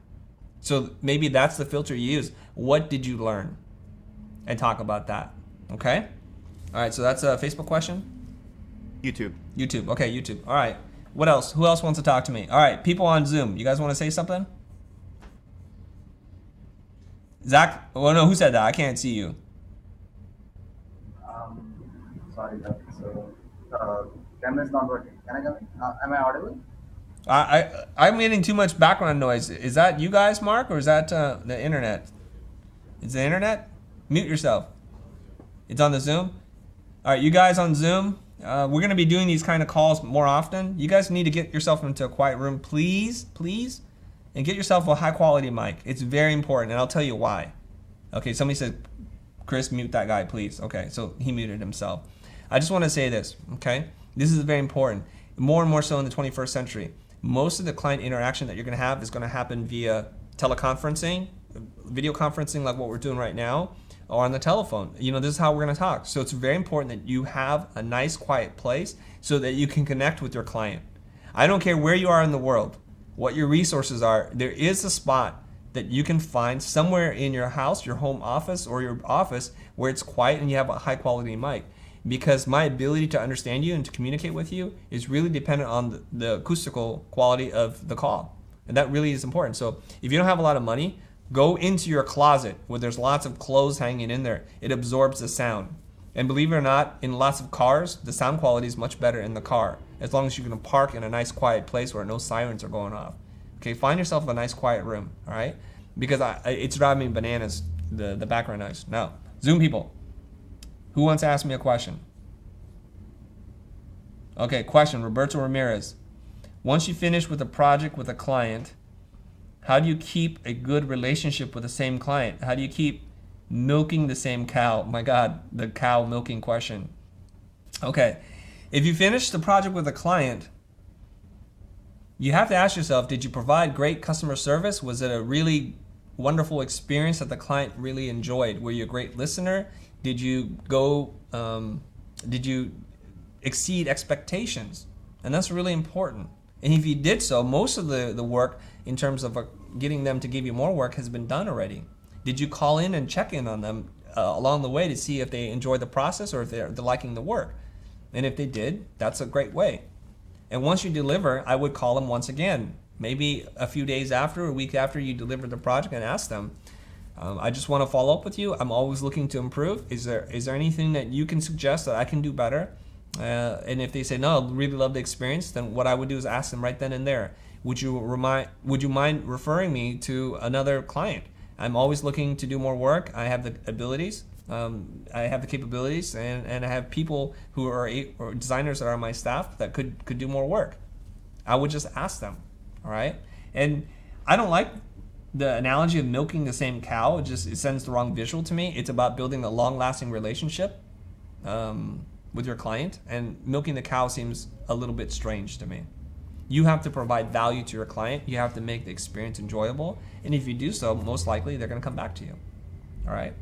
So maybe that's the filter you use. What did you learn? And talk about that. Okay? All right, so that's a Facebook question? YouTube. YouTube. Okay, YouTube. All right. What else? Who else wants to talk to me? All right, people on Zoom. You guys want to say something? Zach? Oh, no, who said that? I can't see you. Sorry, so camera is not working. Can I come in? Am I audible? I'm getting too much background noise. Is that you guys, Mark, or is that the internet? Is the internet? Mute yourself. It's on the Zoom? All right, you guys on Zoom, we're going to be doing these kind of calls more often. You guys need to get yourself into a quiet room, please, and get yourself a high-quality mic. It's very important, and I'll tell you why. Okay, somebody said, Chris, mute that guy, please. Okay, so he muted himself. I just want to say this, okay? This is very important. More and more so in the 21st century. Most of the client interaction that you're going to have is going to happen via teleconferencing, video conferencing like what we're doing right now, or on the telephone. This is how we're going to talk. So it's very important that you have a nice, quiet place so that you can connect with your client. I don't care where you are in the world, what your resources are. There is a spot that you can find somewhere in your house, your home office, or your office where it's quiet and you have a high quality mic. Because my ability to understand you and to communicate with you is really dependent on the acoustical quality of the call. And that really is important. So if you don't have a lot of money, go into your closet where there's lots of clothes hanging in there. It absorbs the sound. And believe it or not, in lots of cars, the sound quality is much better in the car, as long as you can park in a nice quiet place where no sirens are going off. Okay, find yourself a nice quiet room, all right? Because it's driving me bananas, the background noise. Now, Zoom people, who wants to ask me a question? Okay, question, Roberto Ramirez. Once you finish with a project with a client, how do you keep a good relationship with the same client? How do you keep milking the same cow? My God, the cow milking question. Okay, if you finish the project with a client, you have to ask yourself, did you provide great customer service? Was it a really wonderful experience that the client really enjoyed? Were you a great listener? Did you exceed expectations? And that's really important. And if you did so, most of the work in terms of getting them to give you more work has been done already. Did you call in and check in on them along the way to see if they enjoy the process or if they're liking the work? And if they did, that's a great way. And once you deliver, I would call them once again, maybe a few days after, a week after you deliver the project, and ask them, I just want to follow up with you. I'm always looking to improve. Is there anything that you can suggest that I can do better? And if they say, no, I really love the experience, then what I would do is ask them right then and there, would you mind referring me to another client? I'm always looking to do more work. I have the abilities. I have the capabilities, and I have people who are or designers that are on my staff that could do more work. I would just ask them, all right? And I don't like the analogy of milking the same cow. It sends the wrong visual to me. It's about building a long-lasting relationship with your client, and milking the cow seems a little bit strange to me. You have to provide value to your client. You have to make the experience enjoyable, and if you do so, most likely they're going to come back to you, all right?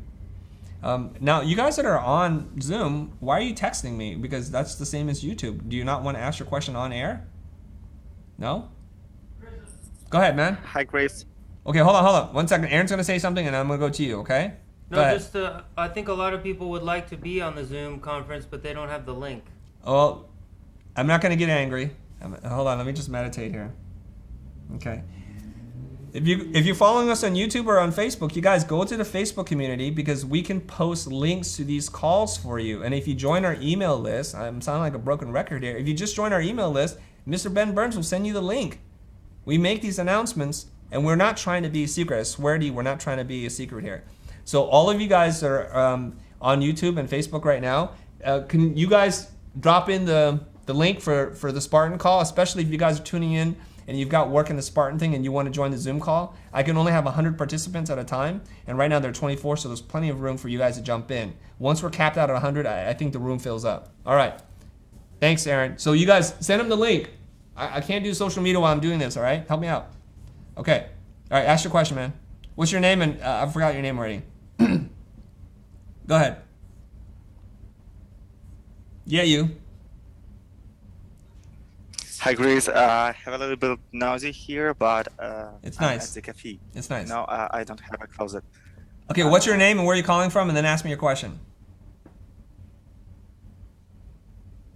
Now, you guys that are on Zoom, why are you texting me? Because that's the same as YouTube. Do you not want to ask your question on air? No? Go ahead, man. Hi, Grace. Okay, hold on. 1 second. Aaron's going to say something, and I'm going to go to you, okay? No, go ahead. just I think a lot of people would like to be on the Zoom conference, but they don't have the link. Well, I'm not going to get angry. Hold on, let me just meditate here. Okay. If you're following us on YouTube or on Facebook, you guys go to the Facebook community, because we can post links to these calls for you. And if you join our email list, I'm sounding like a broken record here. If you just join our email list, Mr. Ben Burns will send you the link. We make these announcements, and we're not trying to be a secret. I swear to you, we're not trying to be a secret here. So all of you guys that are on YouTube and Facebook right now, can you guys drop in the link for the Spartan call, especially if you guys are tuning in and you've got work in the Spartan thing and you want to join the Zoom call? I can only have 100 participants at a time, and right now there are 24, so there's plenty of room for you guys to jump in. Once we're capped out at 100, I think the room fills up. All right. Thanks, Aaron. So you guys, send him the link. I can't do social media while I'm doing this, all right? Help me out. Okay. All right, ask your question, man. What's your name? And I forgot your name already. Go ahead. Yeah, you. Hi, Grace. I have a little bit of noisy here, but It's I'm nice. at the cafe. It's nice. No, I don't have a closet. Okay, what's your name and where are you calling from? And then ask me your question.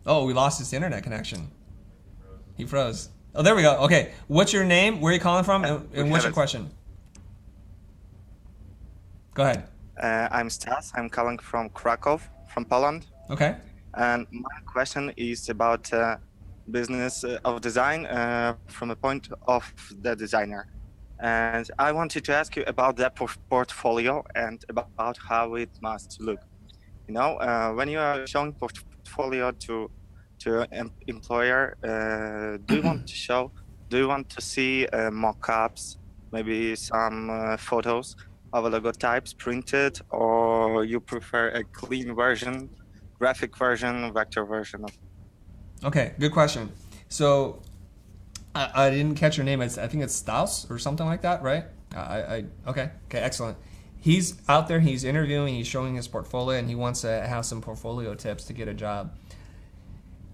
Oh, we lost his internet connection. He froze. Oh, there we go. Okay, what's your name? Where are you calling from? And what's your question? Go ahead. I'm Stas. I'm calling from Krakow, from Poland. Okay. And my question is about business of design from a point of the designer. And I wanted to ask you about the portfolio and about how it must look. You know, when you are showing portfolio to an employer, do you want to see mock-ups, maybe some photos of logotypes printed, or you prefer a clean version, graphic version, vector version of? Okay, good question. So I didn't catch your name. I think it's Staus or something like that, right? Okay, excellent. he's out there, he's interviewing, he's showing his portfolio, and he wants to have some portfolio tips to get a job.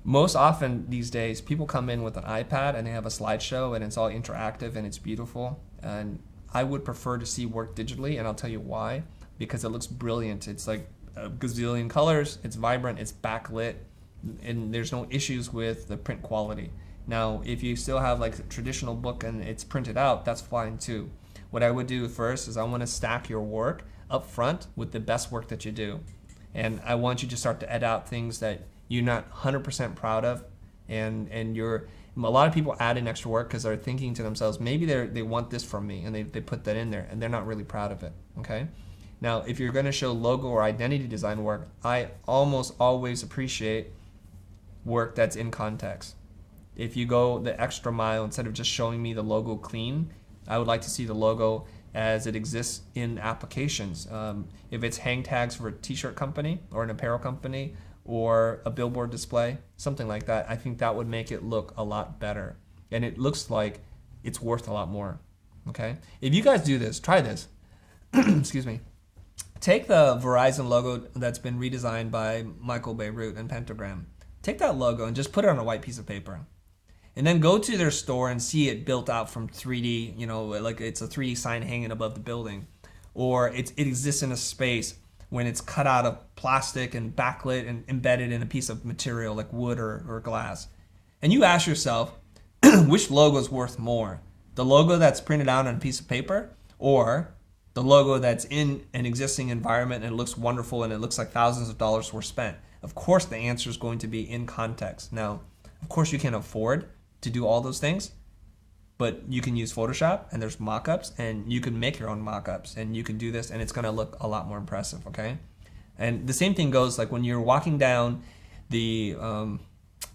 Most often these days, people come in with an iPad and they have a slideshow and it's all interactive and it's beautiful. And I would prefer to see work digitally, and I'll tell you why. Because it looks brilliant. It's like a gazillion colors, it's vibrant, it's backlit, and there's no issues with the print quality. Now, if you still have like a traditional book and it's printed out, that's fine too. What I would do first is I want to stack your work up front with the best work that you do. And I want you to start to edit out things that you're not 100% proud of, and a lot of people add in extra work because they're thinking to themselves, maybe they want this from me, and they put that in there and they're not really proud of it. Okay. Now, if you're going to show logo or identity design work, I almost always appreciate work that's in context. If you go the extra mile, instead of just showing me the logo clean, I would like to see the logo as it exists in applications. If it's hang tags for a t-shirt company or an apparel company or a billboard display, something like that, I think that would make it look a lot better. And it looks like it's worth a lot more. Okay? If you guys do this, try this. Excuse me. Take the Verizon logo that's been redesigned by Michael Beirut and Pentagram. Take that logo and just put it on a white piece of paper. And then go to their store and see it built out from 3D, like it's a 3D sign hanging above the building. Or it exists in a space when it's cut out of plastic and backlit and embedded in a piece of material like wood or glass. And you ask yourself, which logo is worth more? The logo that's printed out on a piece of paper, or the logo that's in an existing environment and it looks wonderful and it looks like thousands of dollars were spent? Of course, the answer is going to be in context. Now, of course, you can afford to do all those things, but you can use Photoshop, and there's mockups, and you can make your own mockups, and you can do this, and it's going to look a lot more impressive. Okay, and the same thing goes like when you're walking down the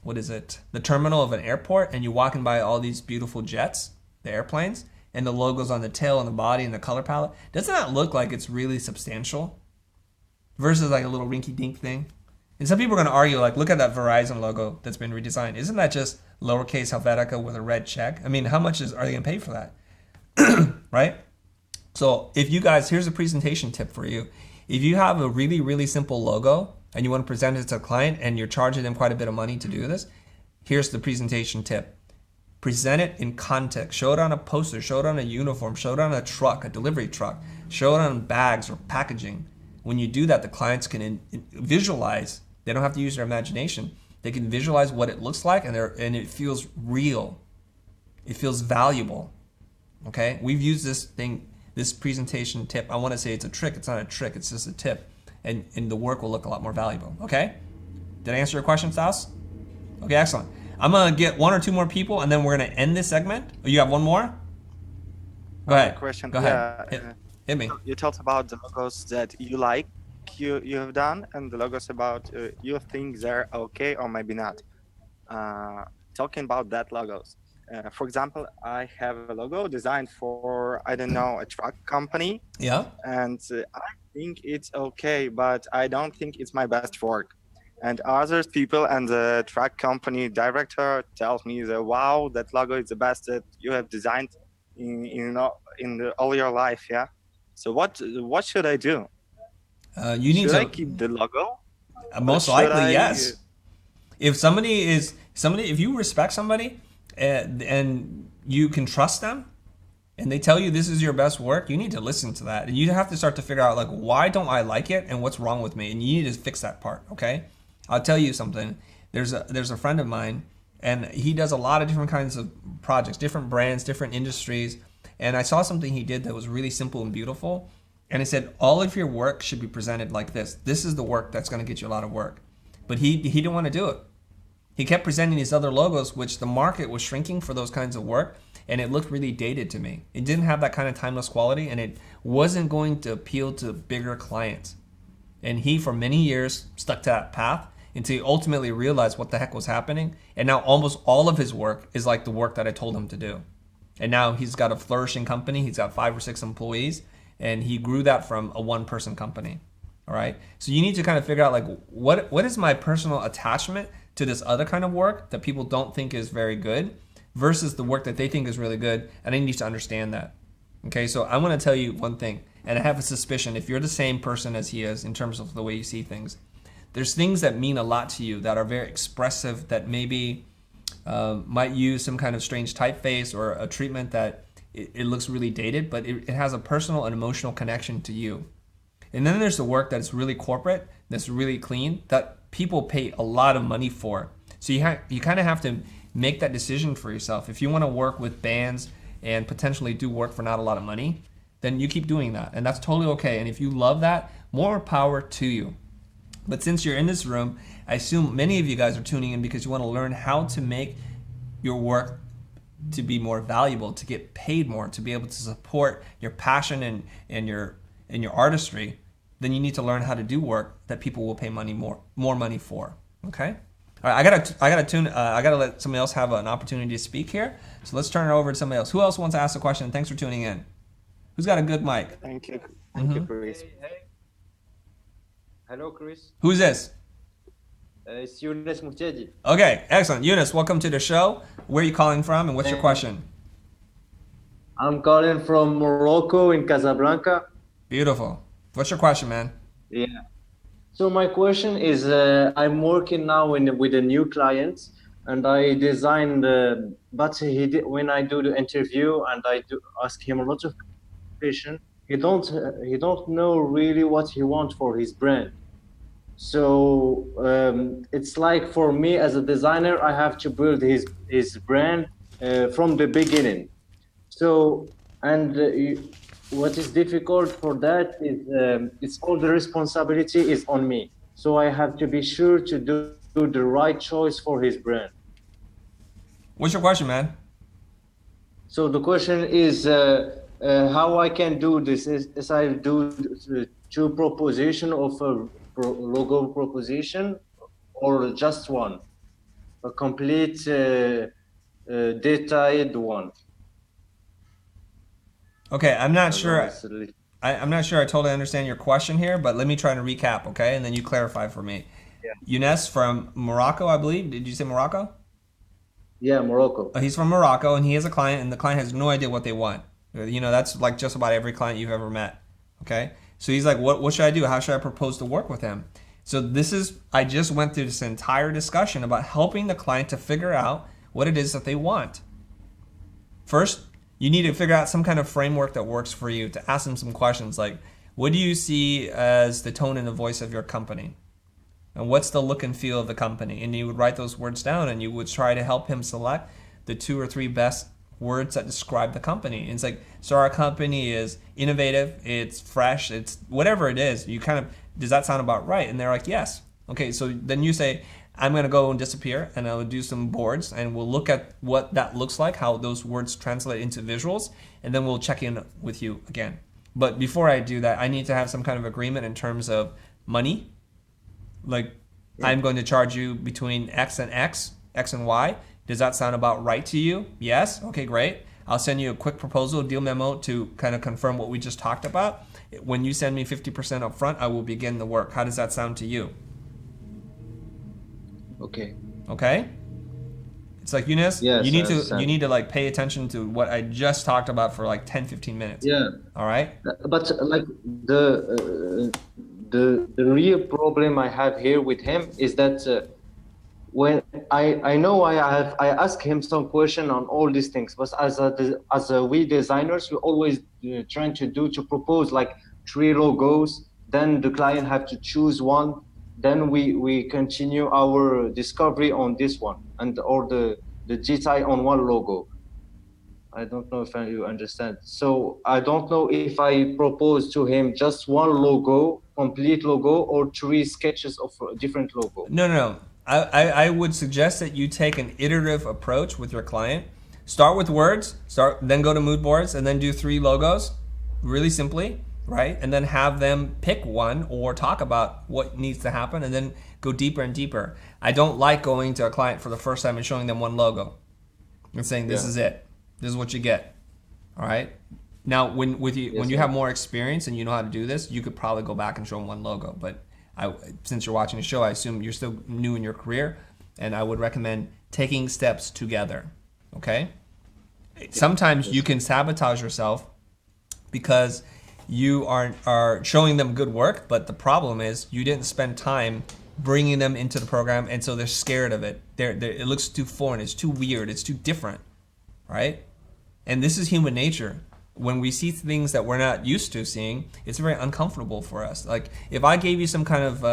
the terminal of an airport, and you're walking by all these beautiful jets, the airplanes, and the logos on the tail and the body and the color palette. Doesn't that look like it's really substantial versus like a little rinky-dink thing? And some people are going to argue, like, look at that Verizon logo that's been redesigned. Isn't that just lowercase Helvetica with a red check? I mean, how much are they going to pay for that? Right? So if you guys, here's a presentation tip for you. If you have a really, really simple logo and you want to present it to a client and you're charging them quite a bit of money to do this, here's the presentation tip. Present it in context. Show it on a poster. Show it on a uniform. Show it on a truck, a delivery truck. Show it on bags or packaging. When you do that, the clients can visualize. They don't have to use their imagination. They can visualize what it looks like, and it feels real. It feels valuable. Okay? We've used this presentation tip. I want to say it's a trick. It's not a trick. It's just a tip. And the work will look a lot more valuable. Okay? Did I answer your question, Stas? Okay, excellent. I'm going to get one or two more people, and then we're going to end this segment. Oh, you have one more? Go ahead. Question. Go ahead. Hit me. You talked about the logos that you like, you have done, and the logos about you think they're okay or maybe not. Talking about that logos. For example, I have a logo designed for, I don't know, a truck company. Yeah. And I think it's okay, but I don't think it's my best work. And other people and the truck company director tells me that, wow, that logo is the best that you have designed in all your life. Yeah. So what should I do? You need should to I keep the logo? Most likely, yes. If if you respect somebody and you can trust them, and they tell you this is your best work, you need to listen to that. And you have to start to figure out, like, why don't I like it and what's wrong with me? And you need to fix that part, okay? I'll tell you something. There's a friend of mine, and he does a lot of different kinds of projects, different brands, different industries. And I saw something he did that was really simple and beautiful. And he said, all of your work should be presented like this. This is the work that's going to get you a lot of work. But he didn't want to do it. He kept presenting these other logos, which the market was shrinking for those kinds of work. And it looked really dated to me. It didn't have that kind of timeless quality, and it wasn't going to appeal to bigger clients. And he, for many years, stuck to that path until he ultimately realized what the heck was happening. And now almost all of his work is like the work that I told him to do. And now he's got a flourishing company. He's got 5 or 6 employees, and he grew that from a 1-person company. All right. So you need to kind of figure out, like, what is my personal attachment to this other kind of work that people don't think is very good versus the work that they think is really good. And I need to understand that. Okay. So I want to tell you one thing. and I have a suspicion if you're the same person as he is in terms of the way you see things, there's things that mean a lot to you that are very expressive, that maybe might use some kind of strange typeface or a treatment that it looks really dated, but it has a personal and emotional connection to you. And then there's the work that's really corporate, that's really clean, that people pay a lot of money for. So you kind of have to make that decision for yourself. If you want to work with bands and potentially do work for not a lot of money, then you keep doing that. And that's totally okay. And if you love that, more power to you. But since you're in this room, I assume many of you guys are tuning in because you want to learn how to make your work to be more valuable, to get paid more, to be able to support your passion and your artistry. Then you need to learn how to do work that people will pay more money for. Okay? All right, I gotta let somebody else have an opportunity to speak here. So let's turn it over to somebody else. Who else wants to ask a question? Thanks for tuning in. Who's got a good mic? Thank you. Thank you, Chris. Hey. Hello, Chris. Who's this? It's Younes Murtedi. Okay, excellent. Eunice, welcome to the show. Where are you calling from and what's your question? I'm calling from Morocco in Casablanca. Beautiful. What's your question, man? Yeah. So my question is, I'm working now with a new client, and I designed, but when I do the interview and I do ask him a lot of questions, he don't know really what he wants for his brand. So it's like for me as a designer, I have to build his brand from the beginning. So what is difficult for that is it's all the responsibility is on me. So I have to be sure to do the right choice for his brand. What's your question, man? So the question is how I can do this is I do two proposition of a logo proposition or just one, a complete detailed one. Okay, I'm not sure. I'm not sure I totally understand your question here, but let me try to recap, okay? And then you clarify for me. Yeah. Younes from Morocco, I believe. Did you say Morocco? Yeah, Morocco. He's from Morocco, and he has a client, and the client has no idea what they want. You know, that's like just about every client you've ever met, okay? So he's like, what should I do? How should I propose to work with him? So I just went through this entire discussion about helping the client to figure out what it is that they want. First, you need to figure out some kind of framework that works for you, to ask them some questions like, what do you see as the tone and the voice of your company? And what's the look and feel of the company? And you would write those words down and you would try to help him select the 2 or 3 best words that describe the company. And it's like, so our company is innovative, it's fresh, it's whatever it is. You kind of, does that sound about right? And they're like, yes. Okay, so then you say, I'm going to go and disappear and I'll do some boards and we'll look at what that looks like, how those words translate into visuals, and then we'll check in with you again. But before I do that, I need to have some kind of agreement in terms of money. Like, yeah. I'm going to charge you between X and X and Y. Does that sound about right to you? Yes? Okay, great. I'll send you a quick proposal, deal memo to kind of confirm what we just talked about. When you send me 50% up front, I will begin the work. How does that sound to you? Okay. Okay? It's like, Younes, yes, you need to like pay attention to what I just talked about for like 10, 15 minutes. Yeah. All right? But like the real problem I have here with him is that when I know I ask him some question on all these things, but as we designers, we always trying to propose like 3 logos, then the client have to choose one, then we continue our discovery on this one or the detail on one logo. I don't know if you understand. So I don't know if I propose to him just one logo, complete logo, or 3 sketches of different logo. No. I would suggest that you take an iterative approach with your client. Start with words, then go to mood boards, and then do 3 logos, really simply, right? And then have them pick one or talk about what needs to happen, and then go deeper and deeper. I don't like going to a client for the first time and showing them one logo and saying, this is it. This is what you get. All right? Now, when you have more experience and you know how to do this, you could probably go back and show them one logo. But since you're watching the show, I assume you're still new in your career, and I would recommend taking steps together. Okay? Sometimes you can sabotage yourself because you are showing them good work, but the problem is you didn't spend time bringing them into the program, and so they're scared of it. It looks too foreign, it's too weird, it's too different, right? And this is human nature. When we see things that we're not used to seeing, it's very uncomfortable for us. Like if I gave you some kind of,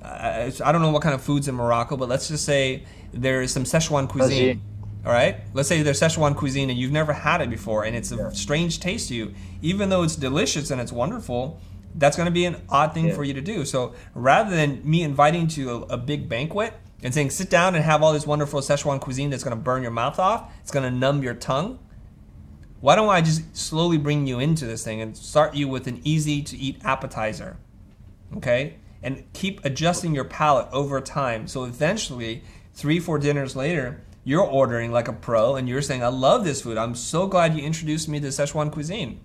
I don't know what kind of food's in Morocco, but let's just say there is some Szechuan cuisine. All right, let's say there's Szechuan cuisine and you've never had it before, and it's a strange taste to you. Even though it's delicious and it's wonderful, that's going to be an odd thing for you to do. So rather than me inviting you to a big banquet and saying sit down and have all this wonderful Szechuan cuisine that's going to burn your mouth off, it's going to numb your tongue, why don't I just slowly bring you into this thing and start you with an easy to eat appetizer, okay? And keep adjusting your palate over time. So eventually, 3-4 dinners later, you're ordering like a pro and you're saying, I love this food. I'm so glad you introduced me to Szechuan cuisine.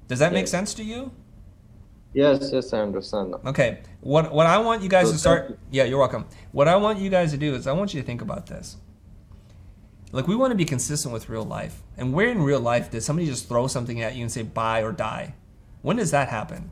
Does that make sense to you? Yes, I understand that. Okay. What I want you guys to start... Yeah, you're welcome. What I want you guys to do is I want you to think about this. Like, we want to be consistent with real life. And where in real life does somebody just throw something at you and say buy or die? When does that happen?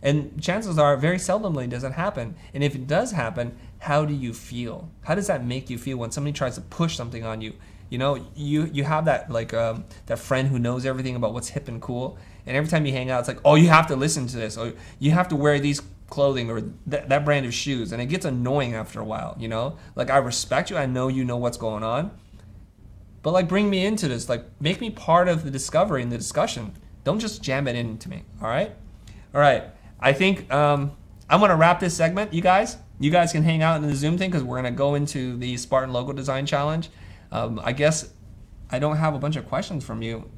And chances are, very seldomly does it happen. And if it does happen, how do you feel? How does that make you feel when somebody tries to push something on you? You know, you have that like that friend who knows everything about what's hip and cool, and every time you hang out, it's like, oh, you have to listen to this, or you have to wear these clothing or that brand of shoes, and it gets annoying after a while. You know, like I respect you, I know you know what's going on, but like bring me into this, like make me part of the discovery and the discussion. Don't just jam it into me. All right. I think I'm gonna wrap this segment. You guys can hang out in the Zoom thing because we're gonna go into the Spartan logo design challenge. I guess I don't have a bunch of questions from you,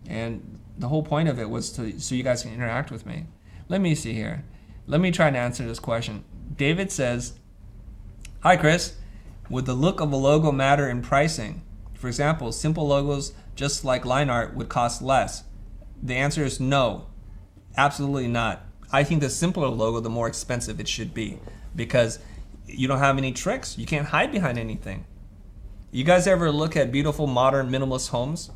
and the whole point of it was so you guys can interact with me. Let me see here. Let me try and answer this question. David says, "Hi Chris, would the look of a logo matter in pricing? For example, simple logos just like line art would cost less." The answer is no. Absolutely not. I think the simpler logo, the more expensive it should be, because you don't have any tricks. You can't hide behind anything. You guys ever look at beautiful modern minimalist homes?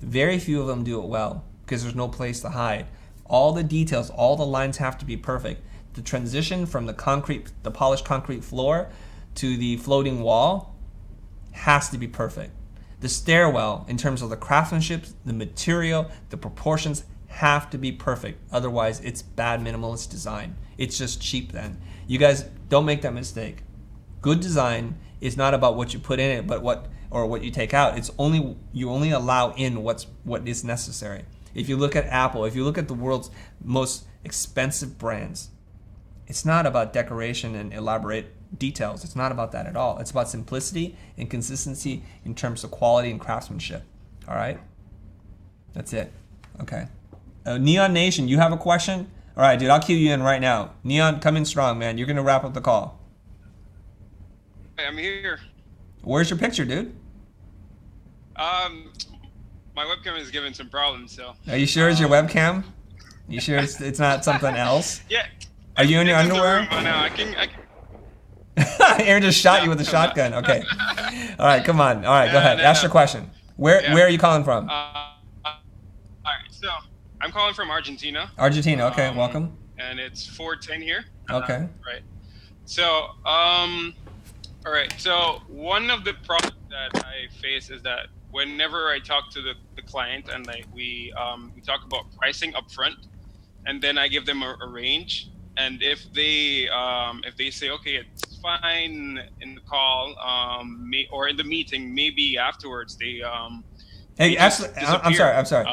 Very few of them do it well because there's no place to hide. All the details, all the lines have to be perfect. The transition from the polished concrete floor to the floating wall has to be perfect. The stairwell, in terms of the craftsmanship, the material, the proportions, have to be perfect. Otherwise, it's bad minimalist design. It's just cheap then. You guys don't make that mistake. Good design is not about what you put in it, but what you take out. You only allow in what is necessary. If you look at Apple, if you look at the world's most expensive brands, it's not about decoration and elaborate details. It's not about that at all. It's about simplicity and consistency in terms of quality and craftsmanship. All right? That's it. Okay. Neon Nation, you have a question? All right, dude, I'll cue you in right now. Neon, come in strong, man. You're going to wrap up the call. I'm here. Where's your picture, dude? My webcam is giving some problems, so. Are you sure it's your webcam? You sure it's not something else? Yeah. Are you in your It's the underwear? room by now. I can Aaron just shot you with a shotgun. Okay. All right, come on. All right, go ahead. Ask your question. Where are you calling from? all right, so I'm calling from Argentina. Argentina. Okay, welcome. And it's 4:10 here. Okay. Right. So, all right. So one of the problems that I face is that whenever I talk to the client and we talk about pricing up front, and then I give them a range, and if they say okay, it's fine in the call, or in the meeting, maybe afterwards they Hey, actually, I'm sorry.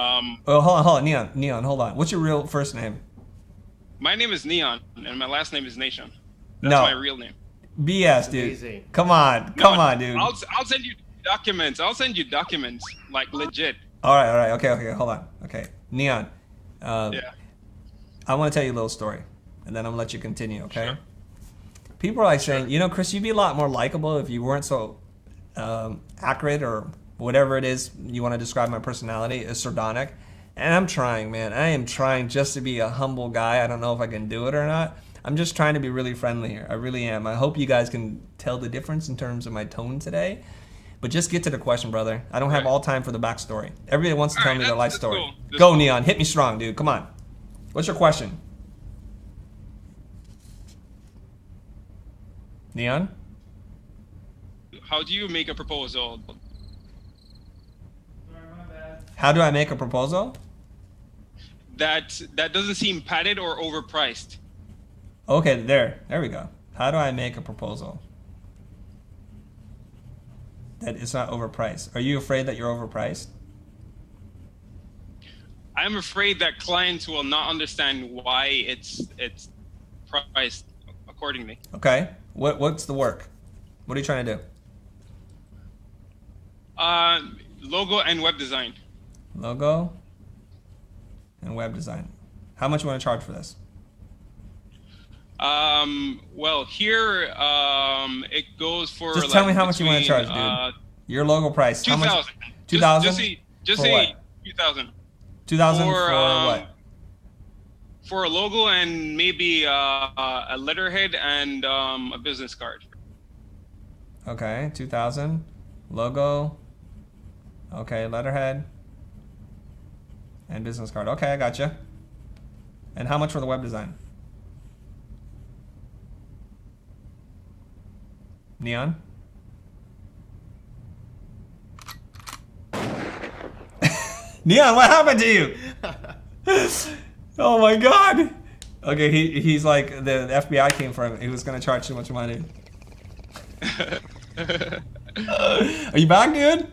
Well, hold on, Neon, hold on. What's your real first name? My name is Neon, and my last name is Nation. That's No. my real name. BS, dude. Amazing. Come on, dude. I'll send you documents. I'll send you documents, like legit. All right. Okay, hold on. Okay, Neon. Yeah. I want to tell you a little story, and then I'm gonna let you continue. Okay. Sure. People are like saying, you know, Chris, you'd be a lot more likable if you weren't so accurate or whatever it is you want to describe my personality as sardonic. And I'm trying, man. I am trying just to be a humble guy. I don't know if I can do it or not. I'm just trying to be really friendly here. I really am. I hope you guys can tell the difference in terms of my tone today. But just get to the question, brother. I don't have Right. all time for the backstory. Everybody wants to All tell right, me their life that's story. cool. That's Go, cool. Neon. Hit me strong, dude. Come on. What's your question? Neon? How do you make a proposal? How do I make a proposal? That doesn't seem padded or overpriced. Okay, there we go. How do I make a proposal that is not overpriced? Are you afraid that you're overpriced? I'm afraid that clients will not understand why it's priced accordingly. Okay. What's the work? What are you trying to do? Logo and web design. Logo and web design. How much you want to charge for this? Well, here it goes for. Just tell me how much you want to charge, dude. Your logo price. How much? 2,000. 2,000? Just For say what? 2,000. 2,000 for For, what? For a logo and maybe a letterhead and a business card. Okay, 2,000. Logo. Okay, letterhead. And business card. Okay, I gotcha. And how much for the web design? Neon? Neon, what happened to you? Oh my god. Okay, he's like, the FBI came for him. He was gonna charge too much money. Are you back, dude?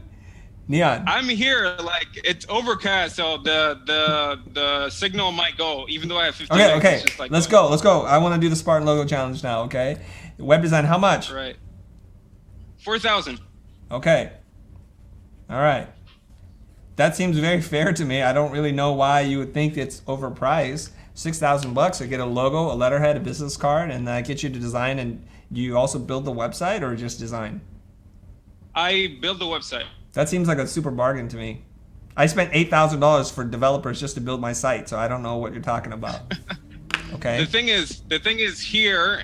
Neon. I'm here. Like it's overcast, so the signal might go, even though I have 15 Okay, minutes. okay. It's just like, Let's go. Let's go. I want to do the Spartan logo challenge now, okay? Web design, how much? Right. 4,000. Okay. All right. That seems very fair to me. I don't really know why you would think it's overpriced. $6,000 to get a logo, a letterhead, a business card, and that gets you to design. And do you also build the website or just design? I built the website. That seems like a super bargain to me. I spent $8,000 for developers just to build my site, so I don't know what you're talking about. Okay. The thing is here,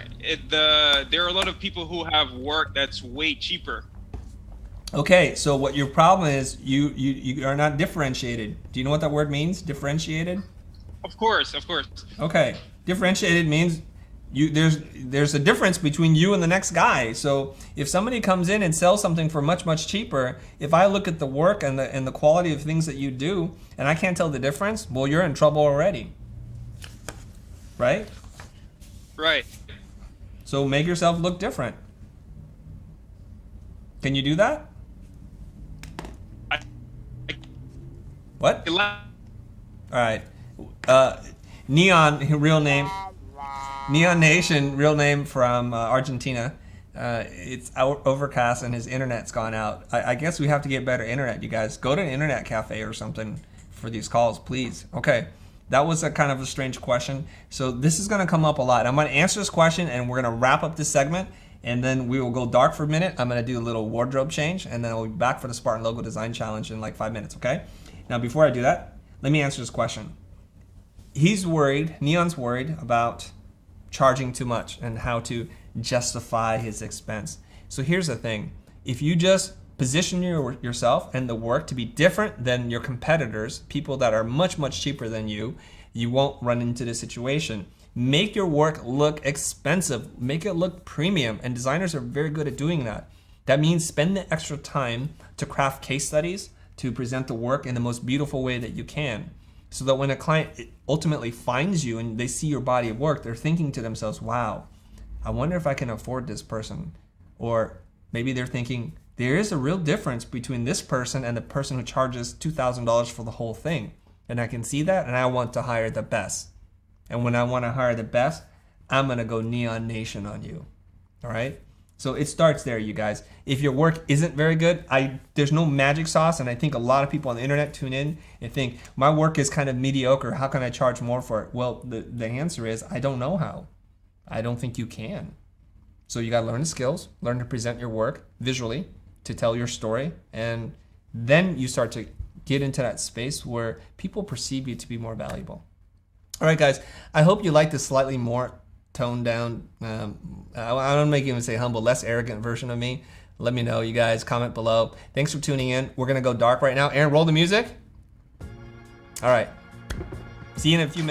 there are a lot of people who have work that's way cheaper. Okay, so what your problem is, you are not differentiated. Do you know what that word means? Differentiated? Of course. Okay. Differentiated means there's a difference between you and the next guy. So if somebody comes in and sells something for much cheaper, if I look at the work and the quality of things that you do and I can't tell the difference, well, you're in trouble already. Right? Right. So make yourself look different. Can you do that? What? All right. Neon, real name. Neon Nation, real name from Argentina. It's overcast and his internet's gone out. I guess we have to get better internet, you guys. Go to an internet cafe or something for these calls, please. Okay. That was a kind of a strange question. So this is going to come up a lot. I'm going to answer this question and we're going to wrap up this segment. And then we will go dark for a minute. I'm going to do a little wardrobe change. And then we'll be back for the Spartan Logo Design Challenge in like 5 minutes, okay? Now, before I do that, let me answer this question. He's worried, Neon's worried about charging too much and how to justify his expense. So here's the thing. If you just position yourself and the work to be different than your competitors, people that are much cheaper than you, you won't run into this situation. Make your work look expensive. Make it look premium. And designers are very good at doing that. That means spend the extra time to craft case studies, to present the work in the most beautiful way that you can. So that when a client ultimately finds you and they see your body of work, they're thinking to themselves, wow, I wonder if I can afford this person. Or maybe they're thinking, there is a real difference between this person and the person who charges $2,000 for the whole thing. And I can see that, and I want to hire the best. And when I want to hire the best, I'm going to go Neon Nation on you. All right? So it starts there, you guys. If your work isn't very good, there's no magic sauce, and I think a lot of people on the internet tune in and think, my work is kind of mediocre. How can I charge more for it? Well, the answer is, I don't know how. I don't think you can. So you got to learn the skills, learn to present your work visually, to tell your story, and then you start to get into that space where people perceive you to be more valuable. All right, guys, I hope you like this slightly more toned down, I don't make even say humble, less arrogant version of me, let me know, you guys. Comment below. Thanks for tuning in. We're going to go dark right now. Aaron, roll the music. All right. See you in a few minutes.